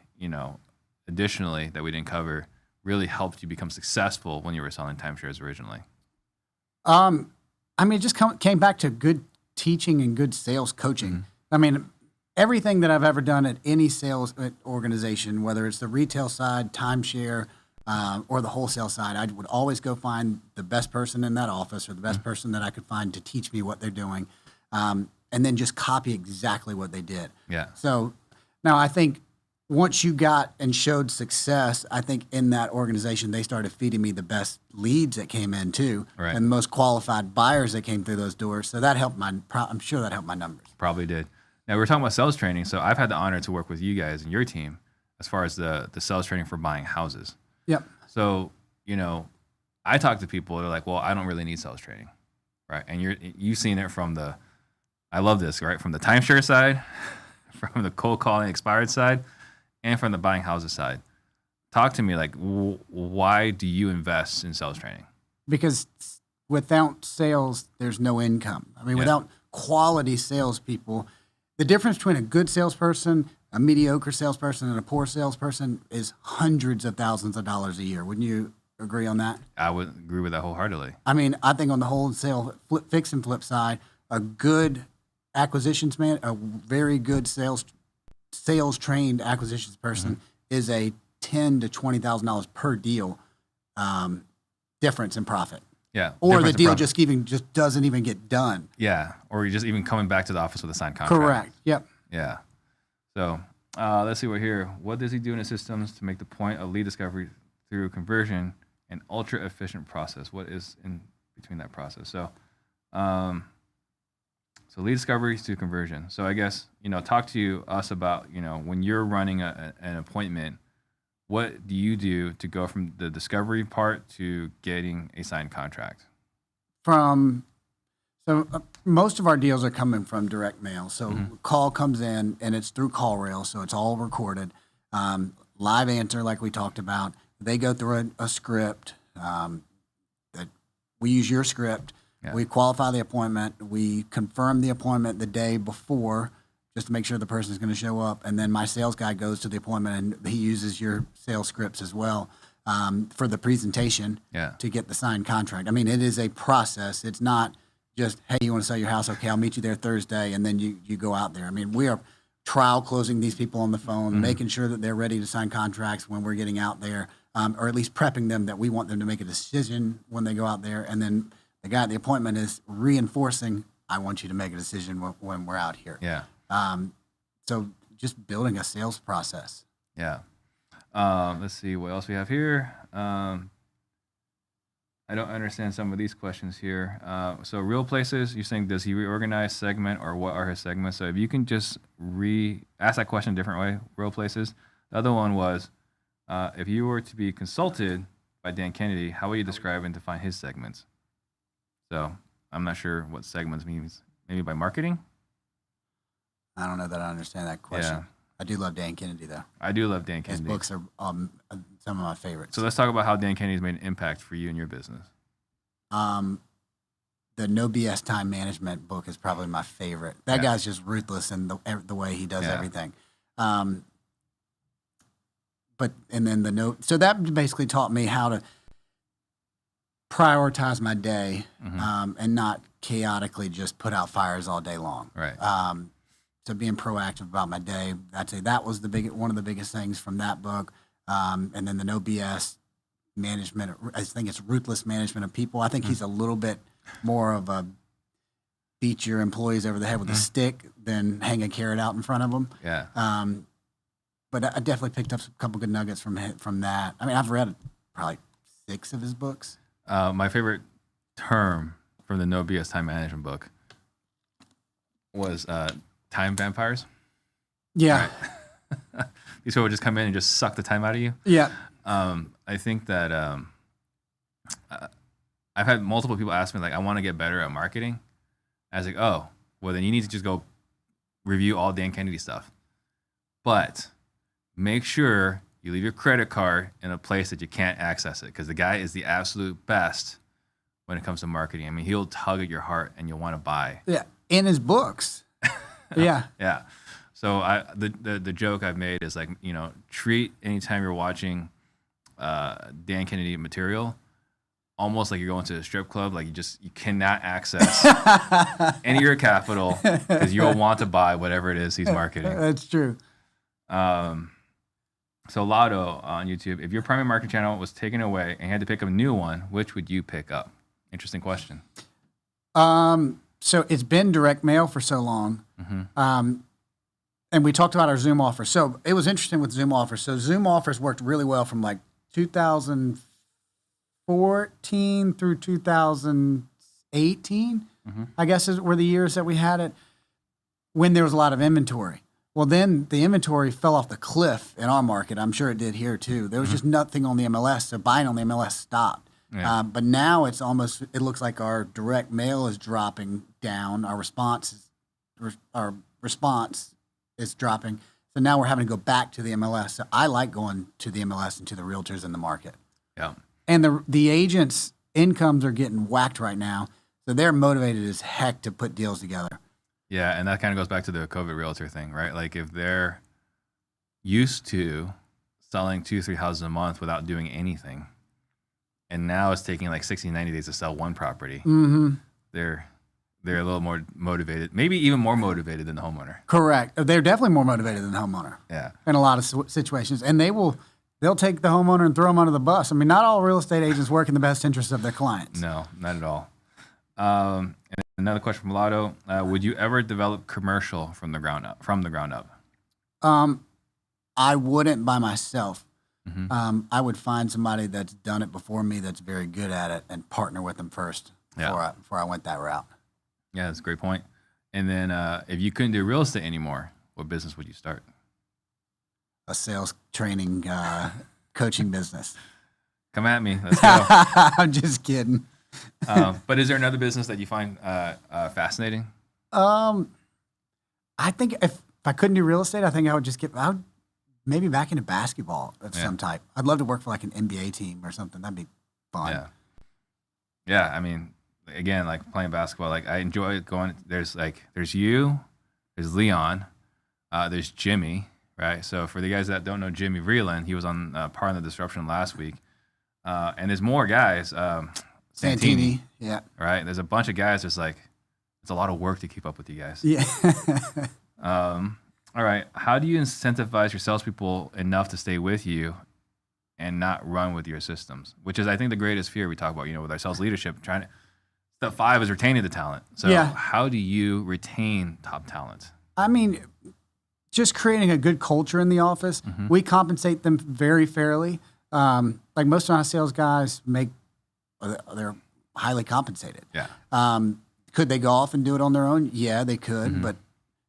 additionally that we didn't cover, really helped you become successful when you were selling timeshares originally? It just came back to good teaching and good sales coaching. Mm-hmm. Everything that I've ever done at any sales organization, whether it's the retail side, timeshare, or the wholesale side, I would always go find the best person in that office or the best person that I could find to teach me what they're doing, and then just copy exactly what they did. Yeah. So now I think once you got and showed success, I think in that organization, they started feeding me the best leads that came in too, right, and the most qualified buyers that came through those doors. So that helped I'm sure that helped my numbers. Probably did. Now, we're talking about sales training, so I've had the honor to work with you guys and your team as far as the sales training for buying houses. Yep. So, I talk to people, they're like, well, I don't really need sales training, right? And you've seen it from I love this, right? From the timeshare side, from the cold calling expired side, and from the buying houses side. Talk to me, like, why do you invest in sales training? Because without sales, there's no income. Without quality salespeople, the difference between a good salesperson, a mediocre salesperson, and a poor salesperson is hundreds of thousands of dollars a year. Wouldn't you agree on that? I would agree with that wholeheartedly. I think on the wholesale fix and flip side, a good acquisitions man, a very good sales trained acquisitions person is a $10,000 to $20,000 per deal difference in profit. Yeah. Or the deal just doesn't even get done. Yeah. Or you're just even coming back to the office with a signed contract. Correct. Yep. Yeah. So let's see what here. What does he do in his systems to make the point of lead discovery through conversion an ultra efficient process. What is in between that process? So, so lead discovery to conversion. So I guess, talk to us about, when you're running an appointment, what do you do to go from the discovery part to getting a signed contract? Most of our deals are coming from direct mail. So call comes in and it's through CallRail, so it's all recorded. Live answer, like we talked about. They go through a script. That we use your script. Yeah. We qualify the appointment. We confirm the appointment the day before, just to make sure the person is going to show up. And then my sales guy goes to the appointment and he uses your sales scripts as well for the presentation to get the signed contract. I mean, it is a process. It's not just, hey, you want to sell your house? Okay, I'll meet you there Thursday, and then you go out there. I mean, we are trial closing these people on the phone, making sure that they're ready to sign contracts when we're getting out there, or at least prepping them that we want them to make a decision when they go out there. And then the guy at the appointment is reinforcing, I want you to make a decision when we're out here. Yeah. So just building a sales process. Yeah. Let's see what else we have here. I don't understand some of these questions here. So real places, you're saying, does he reorganize, segment, or what are his segments? So if you can just ask that question a different way, real places. The other one was, if you were to be consulted by Dan Kennedy, how would you describe and define his segments? So I'm not sure what segments means. Maybe by marketing? I don't know that I understand that question. Yeah. I do love Dan Kennedy, though. I do love Dan Kennedy. His books are some of my favorites. So let's talk about how Dan Kennedy's made an impact for you and your business. The No BS Time Management book is probably my favorite. That guy's just ruthless in the way he does everything. So that basically taught me how to prioritize my day and not chaotically just put out fires all day long. Right. So being proactive about my day, I'd say that was one of the biggest things from that book. And then the No BS management, I think it's ruthless management of people. I think he's a little bit more of a beat your employees over the head with a stick than hang a carrot out in front of them. Yeah. But I definitely picked up a couple good nuggets from that. I mean, I've read probably 6 of his books. My favorite term from the No BS Time Management book was time vampires. Yeah. Right? These people would just come in and just suck the time out of you. Yeah. I think that I've had multiple people ask me, like, I want to get better at marketing. I was like, oh, well, then you need to just go review all Dan Kennedy stuff. But make sure you leave your credit card in a place that you can't access it, because the guy is the absolute best when it comes to marketing. I mean, he'll tug at your heart and you'll want to buy. Yeah. In his books. Yeah. Yeah. So the joke I've made is, like, treat anytime you're watching Dan Kennedy material almost like you're going to a strip club. Like, you cannot access any of your capital, because you'll want to buy whatever it is he's marketing. That's true. So Lotto on YouTube, if your primary marketing channel was taken away and you had to pick up a new one, which would you pick up? Interesting question. So it's been direct mail for so long. And we talked about our Zoom offers. So it was interesting with Zoom offers. So Zoom offers worked really well from like 2014 through 2018, I guess were the years that we had it, when there was a lot of inventory. Well, then the inventory fell off the cliff in our market. I'm sure it did here too. There was just nothing on the MLS, so buying on the MLS stopped. Yeah. But now it looks like our direct mail is dropping down. Our response is dropping. So now we're having to go back to the MLS. So I like going to the MLS and to the realtors in the market. Yeah. And the agents' incomes are getting whacked right now. So they're motivated as heck to put deals together. Yeah, and that kind of goes back to the COVID realtor thing, right? Like, if they're used to selling 2-3 houses a month without doing anything, and now it's taking like 60, 90 days to sell one property, they're a little more motivated, maybe even more motivated than the homeowner. Correct. They're definitely more motivated than the homeowner. Yeah. In a lot of situations. And they'll take the homeowner and throw them under the bus. I mean, not all real estate agents work in the best interest of their clients. No, not at all. And another question from Lotto: would you ever develop commercial from the ground up? I wouldn't by myself. I would find somebody that's done it before me that's very good at it and partner with them first before I went that route. Yeah, that's a great point. And then if you couldn't do real estate anymore, what business would you start? A sales training coaching business. Come at me. Let's go. I'm just kidding. But is there another business that you find fascinating? I think if I couldn't do real estate, I think I would maybe back into basketball of some type. I'd love to work for like an NBA team or something. That'd be fun. Yeah. Yeah. I mean, again, like playing basketball, like I enjoy going. There's you, there's Leon, there's Jimmy, right? So for the guys that don't know Jimmy Vreeland, he was on part of the Disruption last week. And there's more guys. Santini, yeah. Right? There's a bunch of guys. It's a lot of work to keep up with you guys. Yeah. All right. How do you incentivize your salespeople enough to stay with you and not run with your systems? Which is, I think, the greatest fear we talk about, with our sales leadership. Step 5 is retaining the talent. So how do you retain top talent? I mean, just creating a good culture in the office. Mm-hmm. We compensate them very fairly. Like most of our sales guys they're highly compensated. Yeah. Could they go off and do it on their own? Yeah, they could, but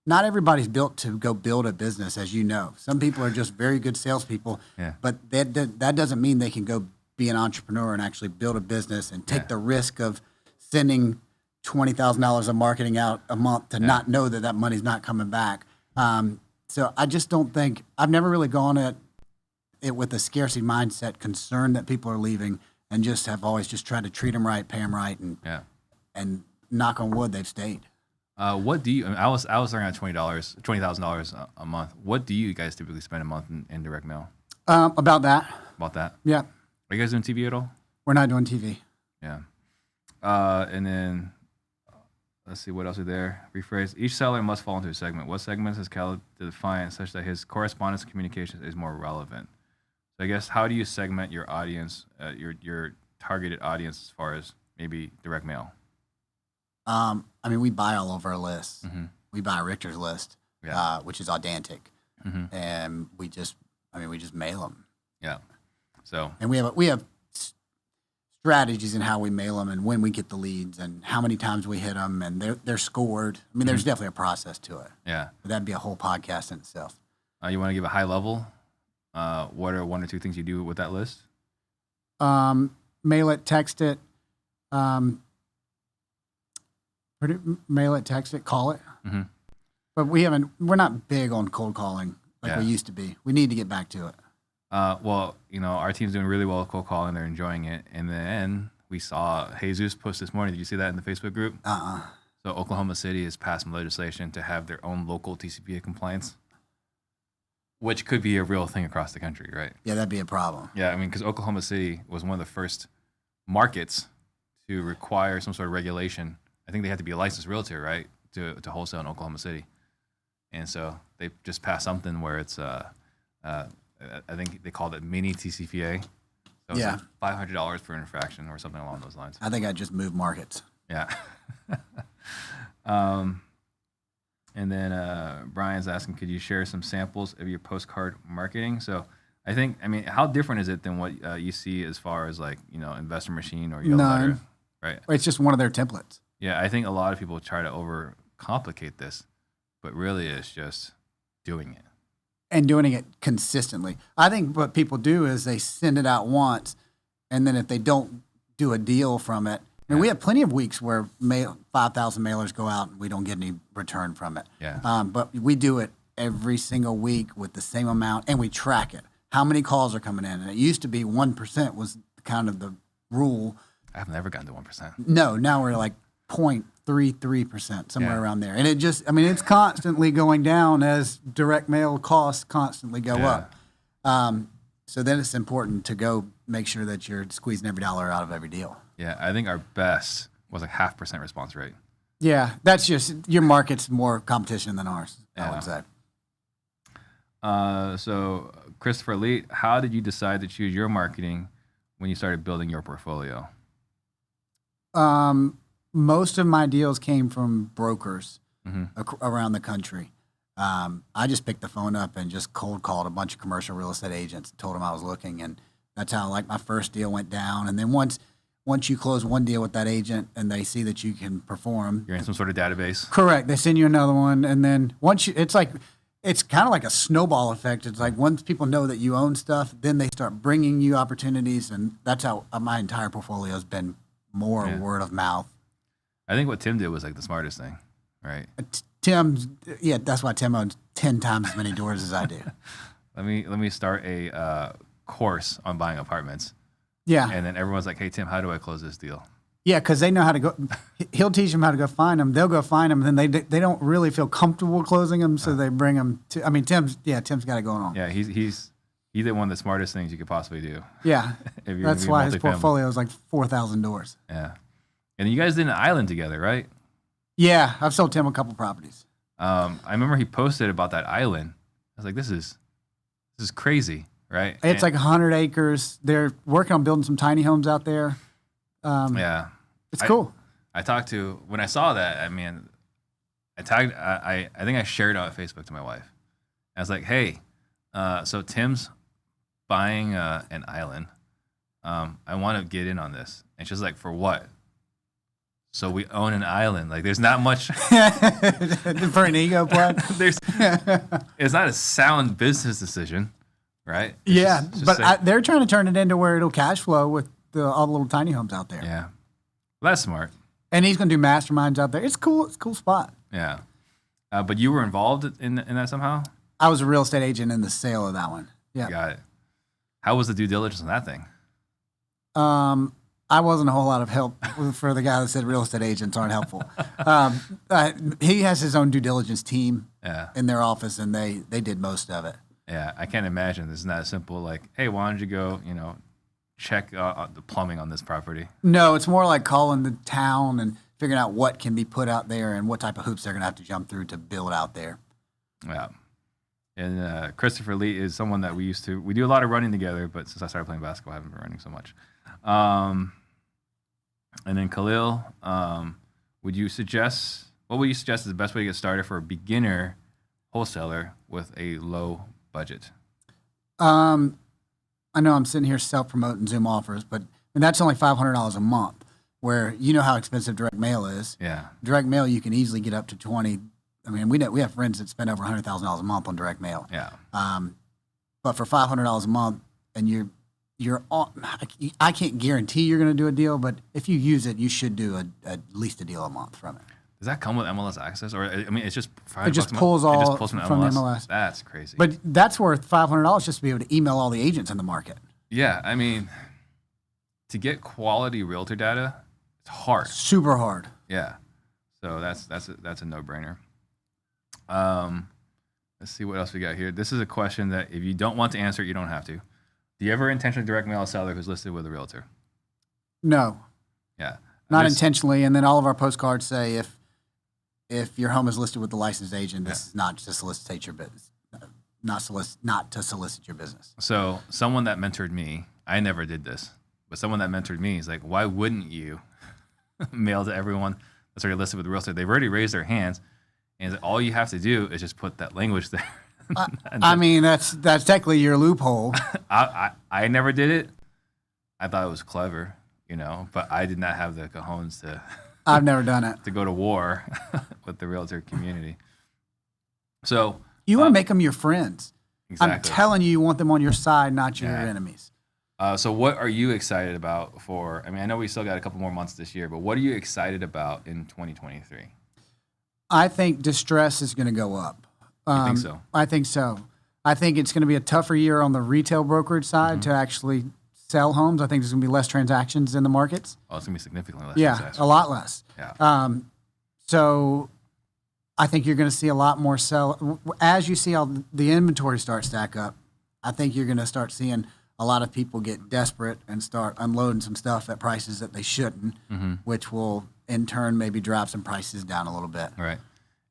not everybody's built to go build a business, as you know. Some people are just very good salespeople, but that doesn't mean they can go be an entrepreneur and actually build a business and take the risk of sending $20,000 of marketing out a month to not know that money's not coming back. So I just don't think, I've never really gone at it with a scarcity mindset, concerned that people are leaving, and have always just tried to treat them right, pay them right, and knock on wood, they've stayed. What do you? I was looking at $20,000 a month. What do you guys typically spend a month in direct mail? About that. About that. Yeah. Are you guys doing TV at all? We're not doing TV. Yeah. And then let's see what else is there. Rephrase. Each seller must fall into a segment. What segments has Calen defined such that his correspondence communication is more relevant? So I guess how do you segment your audience, your targeted audience, as far as maybe direct mail? I mean, we buy all of our lists. Mm-hmm. We buy Richter's list, which is Audantic, and we just mail them. Yeah. So. And we have strategies in how we mail them and when we get the leads and how many times we hit them, and they're scored. I mean, there's definitely a process to it. Yeah. But that'd be a whole podcast in itself. You want to give a high level? What are 1 or 2 things you do with that list? Mail it, text it. Mail it, text it, call it. Mm-hmm. But we're not big on cold calling like we used to be. We need to get back to it. Well, our team's doing really well with cold calling. They're enjoying it. And then we saw Jesus post this morning. Did you see that in the Facebook group? So Oklahoma City has passed some legislation to have their own local TCPA compliance, which could be a real thing across the country, right? Yeah, that'd be a problem. Yeah, I mean, because Oklahoma City was one of the first markets to require some sort of regulation. I think they have to be a licensed realtor, right, to wholesale in Oklahoma City. And so they just passed something where it's, I think they called it mini TCPA. So it's like $500 for an infraction or something along those lines. I think I just moved markets. Yeah. And then Brian's asking, could you share some samples of your postcard marketing? So I mean, how different is it than what you see as far as like, Investor Machine or Yellow Letter? Right. It's just one of their templates. Yeah, I think a lot of people try to overcomplicate this, but really it's just doing it. And doing it consistently. I think what people do is they send it out once, and then if they don't do a deal from it, I mean, we have plenty of weeks where 5,000 mailers go out and we don't get any return from it. Yeah. But we do it every single week with the same amount, and we track it. How many calls are coming in? And it used to be 1% was kind of the rule. I've never gotten to 1%. No, now we're like 0.33%, somewhere around there. And it's constantly going down as direct mail costs constantly go up. So then it's important to go make sure that you're squeezing every dollar out of every deal. Yeah, I think our best was like 0.5% response rate. Yeah, that's just, your market's more competition than ours, I would say. So Christopher Lee, how did you decide to choose your marketing when you started building your portfolio? Most of my deals came from brokers around the country. I just picked the phone up and just cold called a bunch of commercial real estate agents, told them I was looking, and that's how like my first deal went down. And then once you close one deal with that agent and they see that you can perform, You're in some sort of database. correct, they send you another one, and then it's kind of like a snowball effect. It's like once people know that you own stuff, then they start bringing you opportunities, and that's how my entire portfolio has been more word of mouth. I think what Tim did was like the smartest thing, right? That's why Tim owns 10 times as many doors as I do. Let me start a course on buying apartments. Yeah. And then everyone's like, "Hey Tim, how do I close this deal?" Yeah, because they know how to go. He'll teach them how to go find them. They'll go find them, and then they don't really feel comfortable closing them, so they bring them to. I mean, Tim's got it going on. Yeah, he's either one of the smartest things you could possibly do. Yeah, If you're that's gonna be why his multifamily. portfolio is like 4,000 doors. Yeah, and you guys did an island together, right? Yeah, I've sold Tim a couple properties. I remember he posted about that island. I was like, this is crazy, right? It's like 100 acres. They're working on building some tiny homes out there. Yeah, It's cool. I talked to when I saw that. I mean, I tagged. I think I shared it on Facebook to my wife. I was like, hey, so Tim's buying an island. I want to get in on this. And she's like, for what? So we own an island. Like, there's not much For an ego play. It's not a sound business decision, right? It's Yeah, just but like- they're trying to turn it into where it'll cash flow with all the little tiny homes out there. yeah, well, that's smart. And he's going to do masterminds out there. It's cool. It's a cool spot. Yeah, but you were involved in that somehow. I was a real estate agent in the sale of that one. Yeah. Got it. How was the due diligence on that thing? I wasn't a whole lot of help for the guy that said real estate agents aren't helpful. He has his own due diligence team Yeah, in their office, and they did most of it. yeah. I can't imagine this is not simple. Like, hey, why don't you go, check the plumbing on this property? No, it's more like calling the town and figuring out what can be put out there and what type of hoops they're going to have to jump through to build out there. Yeah. And Christopher Lee is someone that we do a lot of running together, but since I started playing basketball, I haven't been running so much. And then Khalil, what would you suggest is the best way to get started for a beginner wholesaler with a low budget? I know I'm sitting here self-promoting Zoom offers, and that's only $500 a month, where you know how expensive direct mail is. Yeah. Direct mail, you can easily get up to 20. I mean, we have friends that spend over $100,000 a month on direct mail. Yeah. But for $500 a month, and you're on, I can't guarantee you're going to do a deal, but if you use it, you should do at least a deal a month from it. Does that come with MLS access, or I mean, it's just $500 It just a month? pulls It all just pulls from the MLS. That's crazy. But that's worth $500 just to be able to email all the agents in the market. yeah, I mean, to get quality realtor data, it's hard. Super hard. Yeah, so that's a no-brainer. Let's see what else we got here. This is a question that if you don't want to answer it, you don't have to. Do you ever intentionally direct mail a seller who's listed with a realtor? No, Yeah. not There's- intentionally. And then all of our postcards say if your home is listed with the licensed agent, this is not to solicitate your business, not to solicit your business. So someone that mentored me, I never did this, but someone that mentored me is like, why wouldn't you mail to everyone that's already listed with the realtor? They've already raised their hands, and all you have to do is just put that language there. I mean, that's technically your loophole. I never did it. I thought it was clever, but I did not have the cojones to I've never done it. to go to war with the realtor community. So You want to make them your friends. I'm exactly. telling you, you want them on your side, not your enemies. So what are you excited about for? I mean, I know we still got a couple more months this year, but what are you excited about in 2023? I think distress is going to go up. You think so? I think so. I think it's going to be a tougher year on the retail brokerage side to actually sell homes. I think there's going to be less transactions in the markets. Oh, it's gonna be significantly less. Yeah, transactions. a lot less. Yeah. So I think you're going to see a lot more sell. As you see all the inventory start stack up, I think you're going to start seeing a lot of people get desperate and start unloading some stuff at prices that they shouldn't, which will in turn maybe drop some prices down a little bit. Right.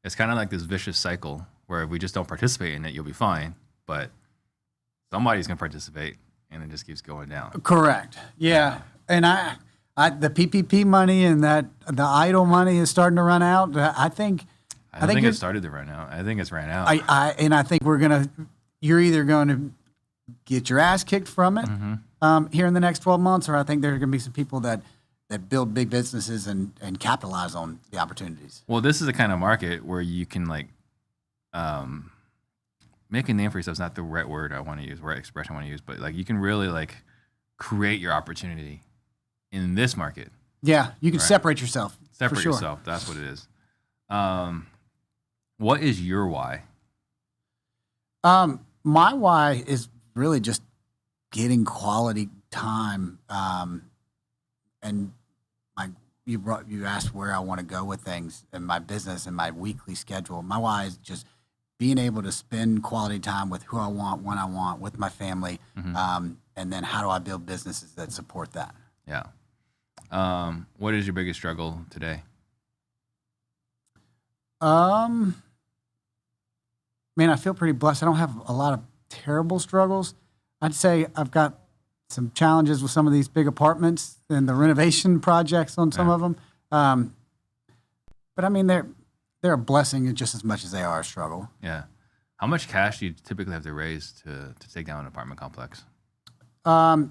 It's kind of like this vicious cycle where if we just don't participate in it, you'll be fine. But somebody's gonna participate, and it just keeps going down. Correct. Yeah. And the PPP money and the idle money is starting to run out. I think I don't think it started there right now. I think it's ran out. I think you're either going to get your ass kicked from it here in the next 12 months, or I think there are going to be some people that build big businesses and capitalize on the opportunities. Well, this is the kind of market where you can like make a name for yourself. Is not the right word I want to use, right expression I want to use, but like you can really like create your opportunity in this market. Yeah, you can separate yourself. Separate for sure. yourself. That's what it is. What is your why? My why is really just getting quality time. And you asked where I want to go with things in my business and my weekly schedule. My why is just being able to spend quality time with who I want, when I want, with my family. And then how do I build businesses that support that? Yeah. What is your biggest struggle today? Man, I feel pretty blessed. I don't have a lot of terrible struggles. I'd say I've got some challenges with some of these big apartments and the renovation projects on some of them. But I mean, they're a blessing just as much as they are a struggle. Yeah. How much cash do you typically have to raise to take down an apartment complex?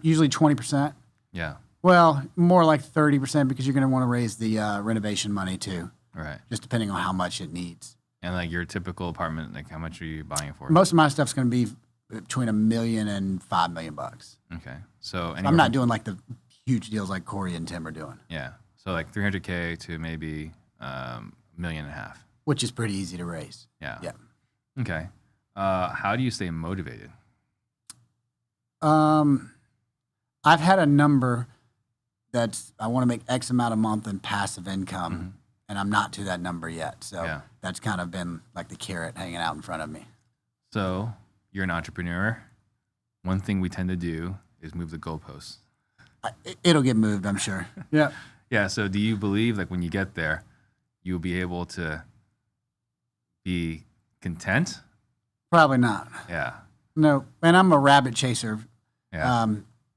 Usually 20%. Yeah. Well, more like 30% because you're going to want to raise the renovation money too. Right. Just depending on how much it needs. And like your typical apartment, like how much are you buying it for? Most of my stuff's going to be between $1 million and $5 million. Okay. So I'm not doing like the huge deals like Corey and Tim are doing. Yeah. So like $300K to maybe $1.5 million. Which is pretty easy to raise. Yeah. Yeah. Okay. How do you stay motivated? I've had a number that's I want to make X amount a month in passive income, and I'm not to that number yet. So that's kind of been like the carrot hanging out in front of me. So you're an entrepreneur. One thing we tend to do is move the goalposts. It'll get moved, I'm sure. Yeah. Yeah. So do you believe like when you get there, you'll be able to be content? Probably not. Yeah. No, and I'm a rabbit chaser. Yeah.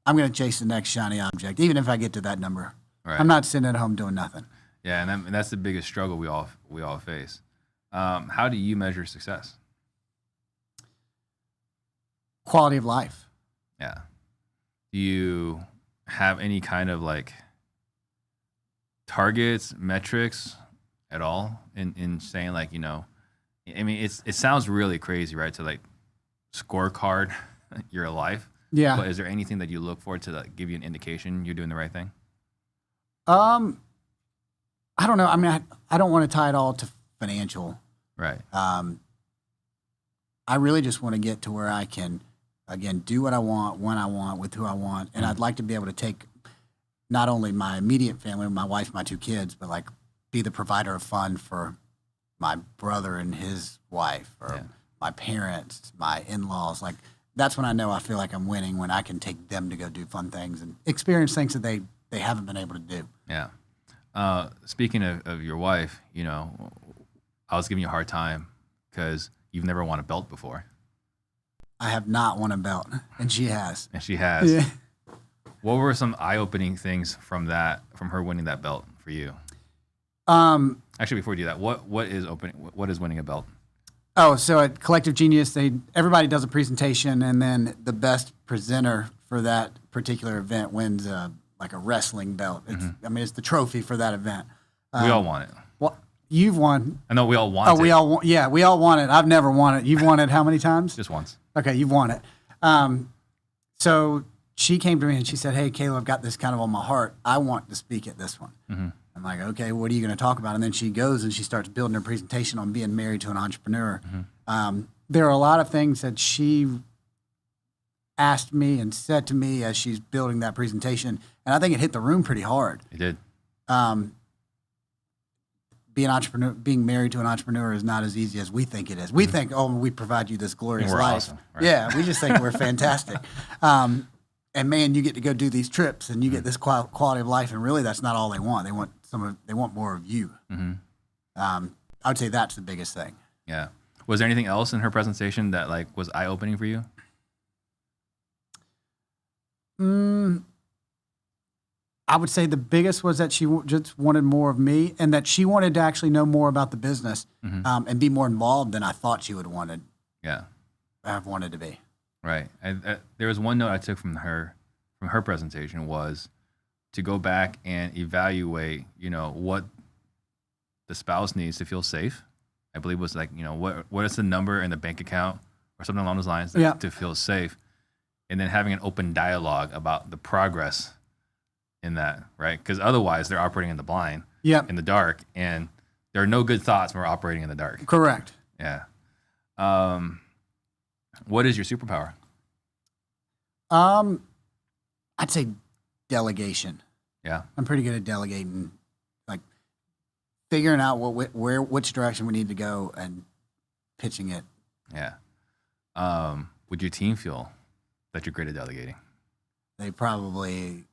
I'm going to chase the next shiny object, even if I get to that number. Right. I'm not sitting at home doing nothing. Yeah, and that's the biggest struggle we all face. How do you measure success? Quality of life. Yeah. Do you have any kind of like targets, metrics at all in saying like, you know, I mean, it sounds really crazy, right? To like scorecard your life. Yeah. But is there anything that you look for to like, give you an indication you're doing the right thing? I don't know. I mean, I don't want to tie it all to financial. Right. I really just want to get to where I can, again, do what I want, when I want, with who I want. And I'd like to be able to take not only my immediate family, my wife, my 2 kids, but like be the provider of fun for my brother and his wife, or my parents, my in-laws. Like that's when I know I feel like I'm winning, when I can take them to go do fun things and experience things that they haven't been able to do. Yeah. Speaking of your wife, you know, I was giving you a hard time because you've never won a belt before. I have not won a belt, and she has. And she has. Yeah. What were some eye-opening things from her winning that belt for you? Actually, before we do that, what is winning a belt? Oh, so at Collective Genius, everybody does a presentation, and then the best presenter for that particular event wins like a wrestling belt. It's the trophy for that event. We all want it. Well, you've won. I know we all want it. We all want it. I've never won it. You've won it how many times? Just once. Okay, you've won it. So she came to me and she said, "Hey, Caleb, I've got this kind of on my heart. I want to speak at this one." I'm like, "Okay, what are you going to talk about?" And then she goes and she starts building her presentation on being married to an entrepreneur. There are a lot of things that she asked me and said to me as she's building that presentation, and I think it hit the room pretty hard. It did. Being married to an entrepreneur is not as easy as we think it is. We think, oh, we provide you this glorious life. Awesome, right? Yeah, we just think we're fantastic. And man, you get to go do these trips and you get this quality of life, and really that's not all they want. They want more of you. I would say that's the biggest thing. Yeah. Was there anything else in her presentation that like was eye-opening for you? I would say the biggest was that she just wanted more of me, and that she wanted to actually know more about the business and be more involved than I thought she would have wanted to be. Right. There was one note I took from her presentation was to go back and evaluate, what the spouse needs to feel safe. I believe it was like, what is the number in the bank account or something along those lines to feel safe. And then having an open dialogue about the progress in that, right? Because otherwise they're operating in the blind, in the dark, and there are no good thoughts when we're operating in the dark. Correct. Yeah. What is your superpower? I'd say delegation. Yeah. I'm pretty good at delegating, like figuring out which direction we need to go and pitching it. Yeah. Would your team feel that you're great at delegating? They probably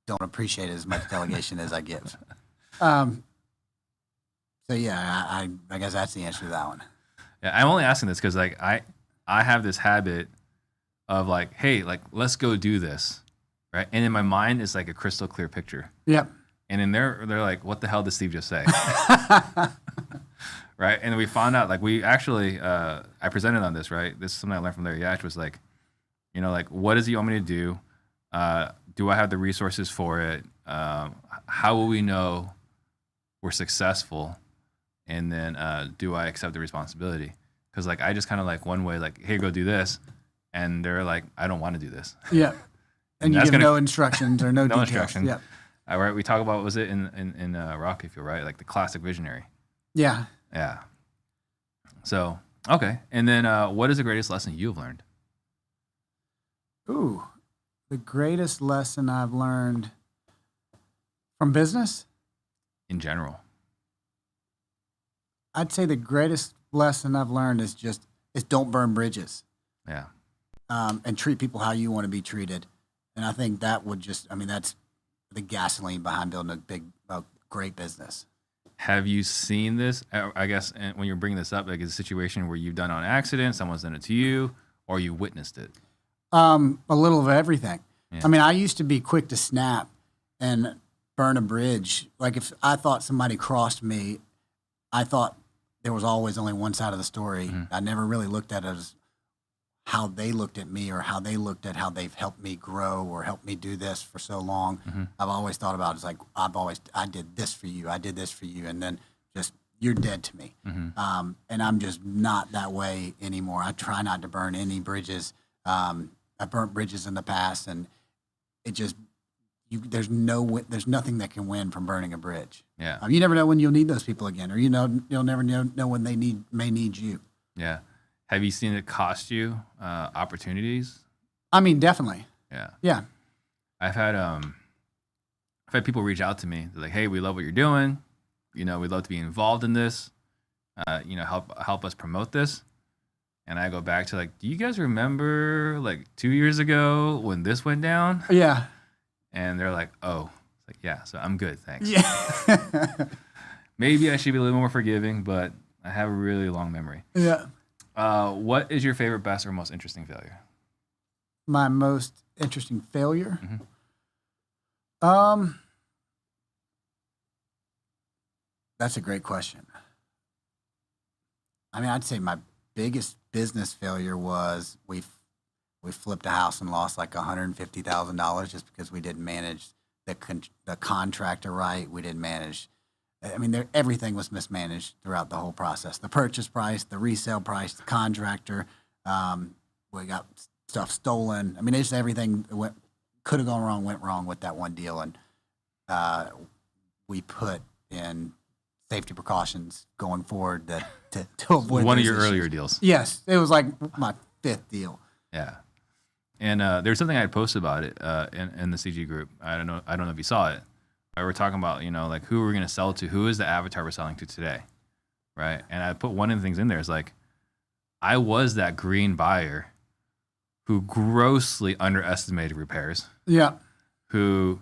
don't appreciate as much delegation as I give. So yeah, I guess that's the answer to that one. Yeah, I'm only asking this because like I have this habit of like, hey, like let's go do this, right? And in my mind, it's like a crystal clear picture. Yep. And in there, they're like, what the hell did Steve just say? Right? And we found out, like we actually, I presented on this, right? This is something I learned from Larry Yach was like, like what does he want me to do? Do I have the resources for it? How will we know we're successful? And then do I accept the responsibility? Because like I just kind of like one way, like, hey, go do this. And they're like, I don't want to do this. Yeah. And you give no instructions or no no details. instructions. Yeah. All right. We talk about, what was it in Rocky Field, right? Like the classic visionary. Yeah. Yeah. So, okay. And then what is the greatest lesson you've learned? Ooh, the greatest lesson I've learned from business? In general. I'd say the greatest lesson I've learned is don't burn bridges. Yeah. And treat people how you want to be treated. And I think that would that's the gasoline behind building a great business. Have you seen this? I guess when you're bringing this up, like, is a situation where you've done it on accident, someone's done it to you, or you witnessed it? A little of everything. Yeah. I mean, I used to be quick to snap and burn a bridge. Like if I thought somebody crossed me, I thought there was always only one side of the story. Mm-hmm. I never really looked at it as how they looked at me or how they looked at how they've helped me grow or helped me do this for so long. Mm-hmm. I've always thought about it as like, I did this for you. I did this for you. And then just, you're dead to me. Mm-hmm. And I'm just not that way anymore. I try not to burn any bridges. I burnt bridges in the past, and it just, there's nothing that can win from burning a bridge. Yeah. You never know when you'll need those people again, or you'll never know when they may need you. Yeah. Have you seen it cost you opportunities? I mean, definitely. Yeah. Yeah. I've had people reach out to me. They're like, "Hey, we love what you're doing. We'd love to be involved in this. Help us promote this." And I go back to like, "Do you guys remember like 2 years ago when this went down?" Yeah. And they're like, "Oh." It's like, "Yeah, so I'm good, thanks." Yeah. Maybe I should be a little more forgiving, but I have a really long memory. Yeah. What is your favorite, best, or most interesting failure? My most interesting failure? Mm-hmm. That's a great question. I mean, I'd say my biggest business failure was we flipped a house and lost like $150,000 just because we didn't manage the contractor right. We didn't manage. I mean, everything was mismanaged throughout the whole process. The purchase price, the resale price, the contractor. We got stuff stolen. I mean, just everything could have gone wrong, went wrong with that one deal. And we put in safety precautions going forward to avoid one of those your issues. earlier deals. Yes, it was like my fifth deal. Yeah. And there's something I had posted about it in the CG group. I don't know if you saw it. We're talking about, like who we're going to sell to, who is the avatar we're selling to today, right? And I put one of the things in there is like, I was that green buyer who grossly underestimated repairs. Yeah. Who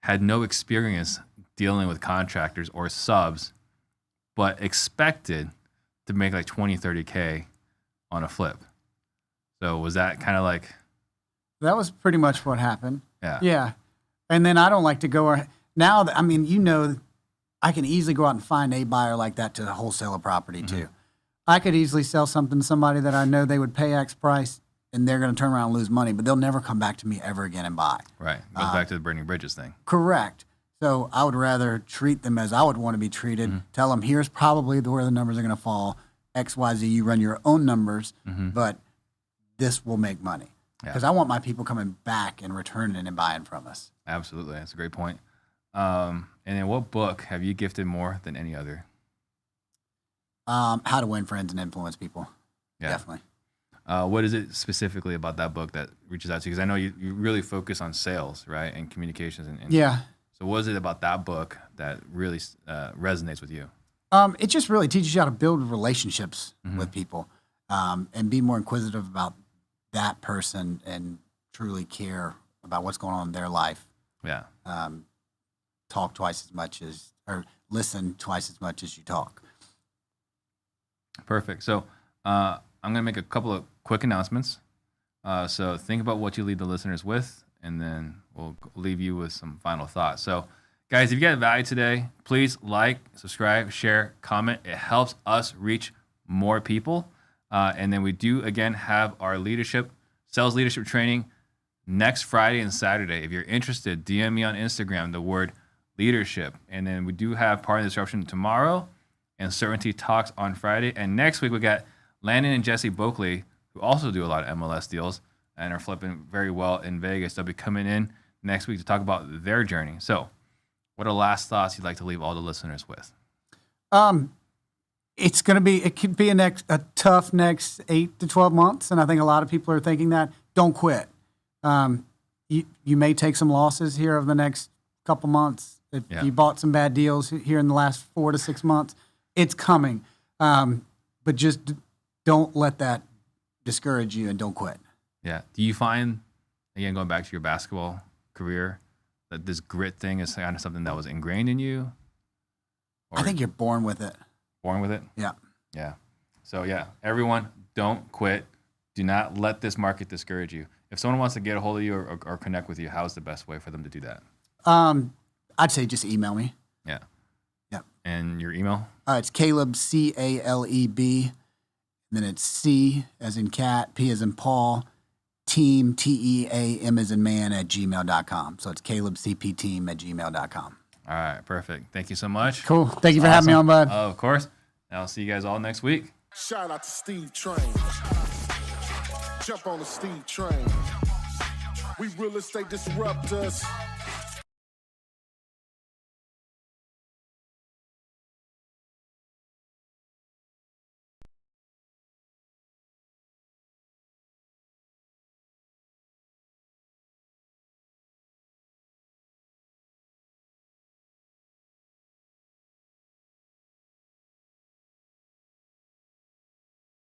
had no experience dealing with contractors or subs, but expected to make like 20, 30K on a flip. So was that kind of like... That was pretty much what happened. Yeah. Yeah. And then I don't like to go now. I mean, I can easily go out and find a buyer like that to wholesale a property too. I could easily sell something to somebody that I know they would pay X price, and they're going to turn around and lose money, but they'll never come back to me ever again and buy. Right. Goes back to the burning bridges thing. Correct. So I would rather treat them as I would want to be treated. Tell them, here's probably where the numbers are going to fall. X, Y, Z. You run your own numbers, but this will make money. Because I want my people coming back and returning and buying from us. Absolutely. That's a great point. And then what book have you gifted more than any other? How to Win Friends and Influence People. Yeah. Definitely. What is it specifically about that book that reaches out to you? Because I know you really focus on sales, right, and communications. And yeah. So what is it about that book that really resonates with you? It just really teaches you how to build relationships with people and be more inquisitive about that person and truly care about what's going on in their life. Yeah. Talk twice as much or listen twice as much as you talk. Perfect. So I'm going to make a couple of quick announcements. So think about what you leave the listeners with, and then we'll leave you with some final thoughts. So guys, if you got value today, please like, subscribe, share, comment. It helps us reach more people. And then we do, again, have our sales leadership training next Friday and Saturday. If you're interested, DM me on Instagram, the word leadership. And then we do have Partner Disruption tomorrow and Certainty Talks on Friday. And next week, we got Landon and Jesse Boakley, who also do a lot of MLS deals and are flipping very well in Vegas. They'll be coming in next week to talk about their journey. So what are last thoughts you'd like to leave all the listeners with? It could be a tough next 8 to 12 months. And I think a lot of people are thinking that. Don't quit. You may take some losses here over the next couple months. If you bought some bad deals here in the last 4 to 6 months, it's coming. But just don't let that discourage you and don't quit. Yeah. Do you find, again, going back to your basketball career, that this grit thing is kind of something that was ingrained in you? Or I think you're born with it. Born with it? Yeah. Yeah. So, yeah, everyone, don't quit. Do not let this market discourage you. If someone wants to get a hold of you or connect with you, how's the best way for them to do that? I'd say just email me. Yeah. Yeah. And your email? It's Caleb, CALEB. Then it's C as in cat, P as in Paul, team, TEAM as in man @gmail.com. So it's calebcpteam@gmail.com. All right. Perfect. Thank you so much. Cool. Thank you for having me on, bud. Of course. And I'll see you guys all next week. Shout out to Steve Trang. Jump on the Steve Trang. We real estate disruptors.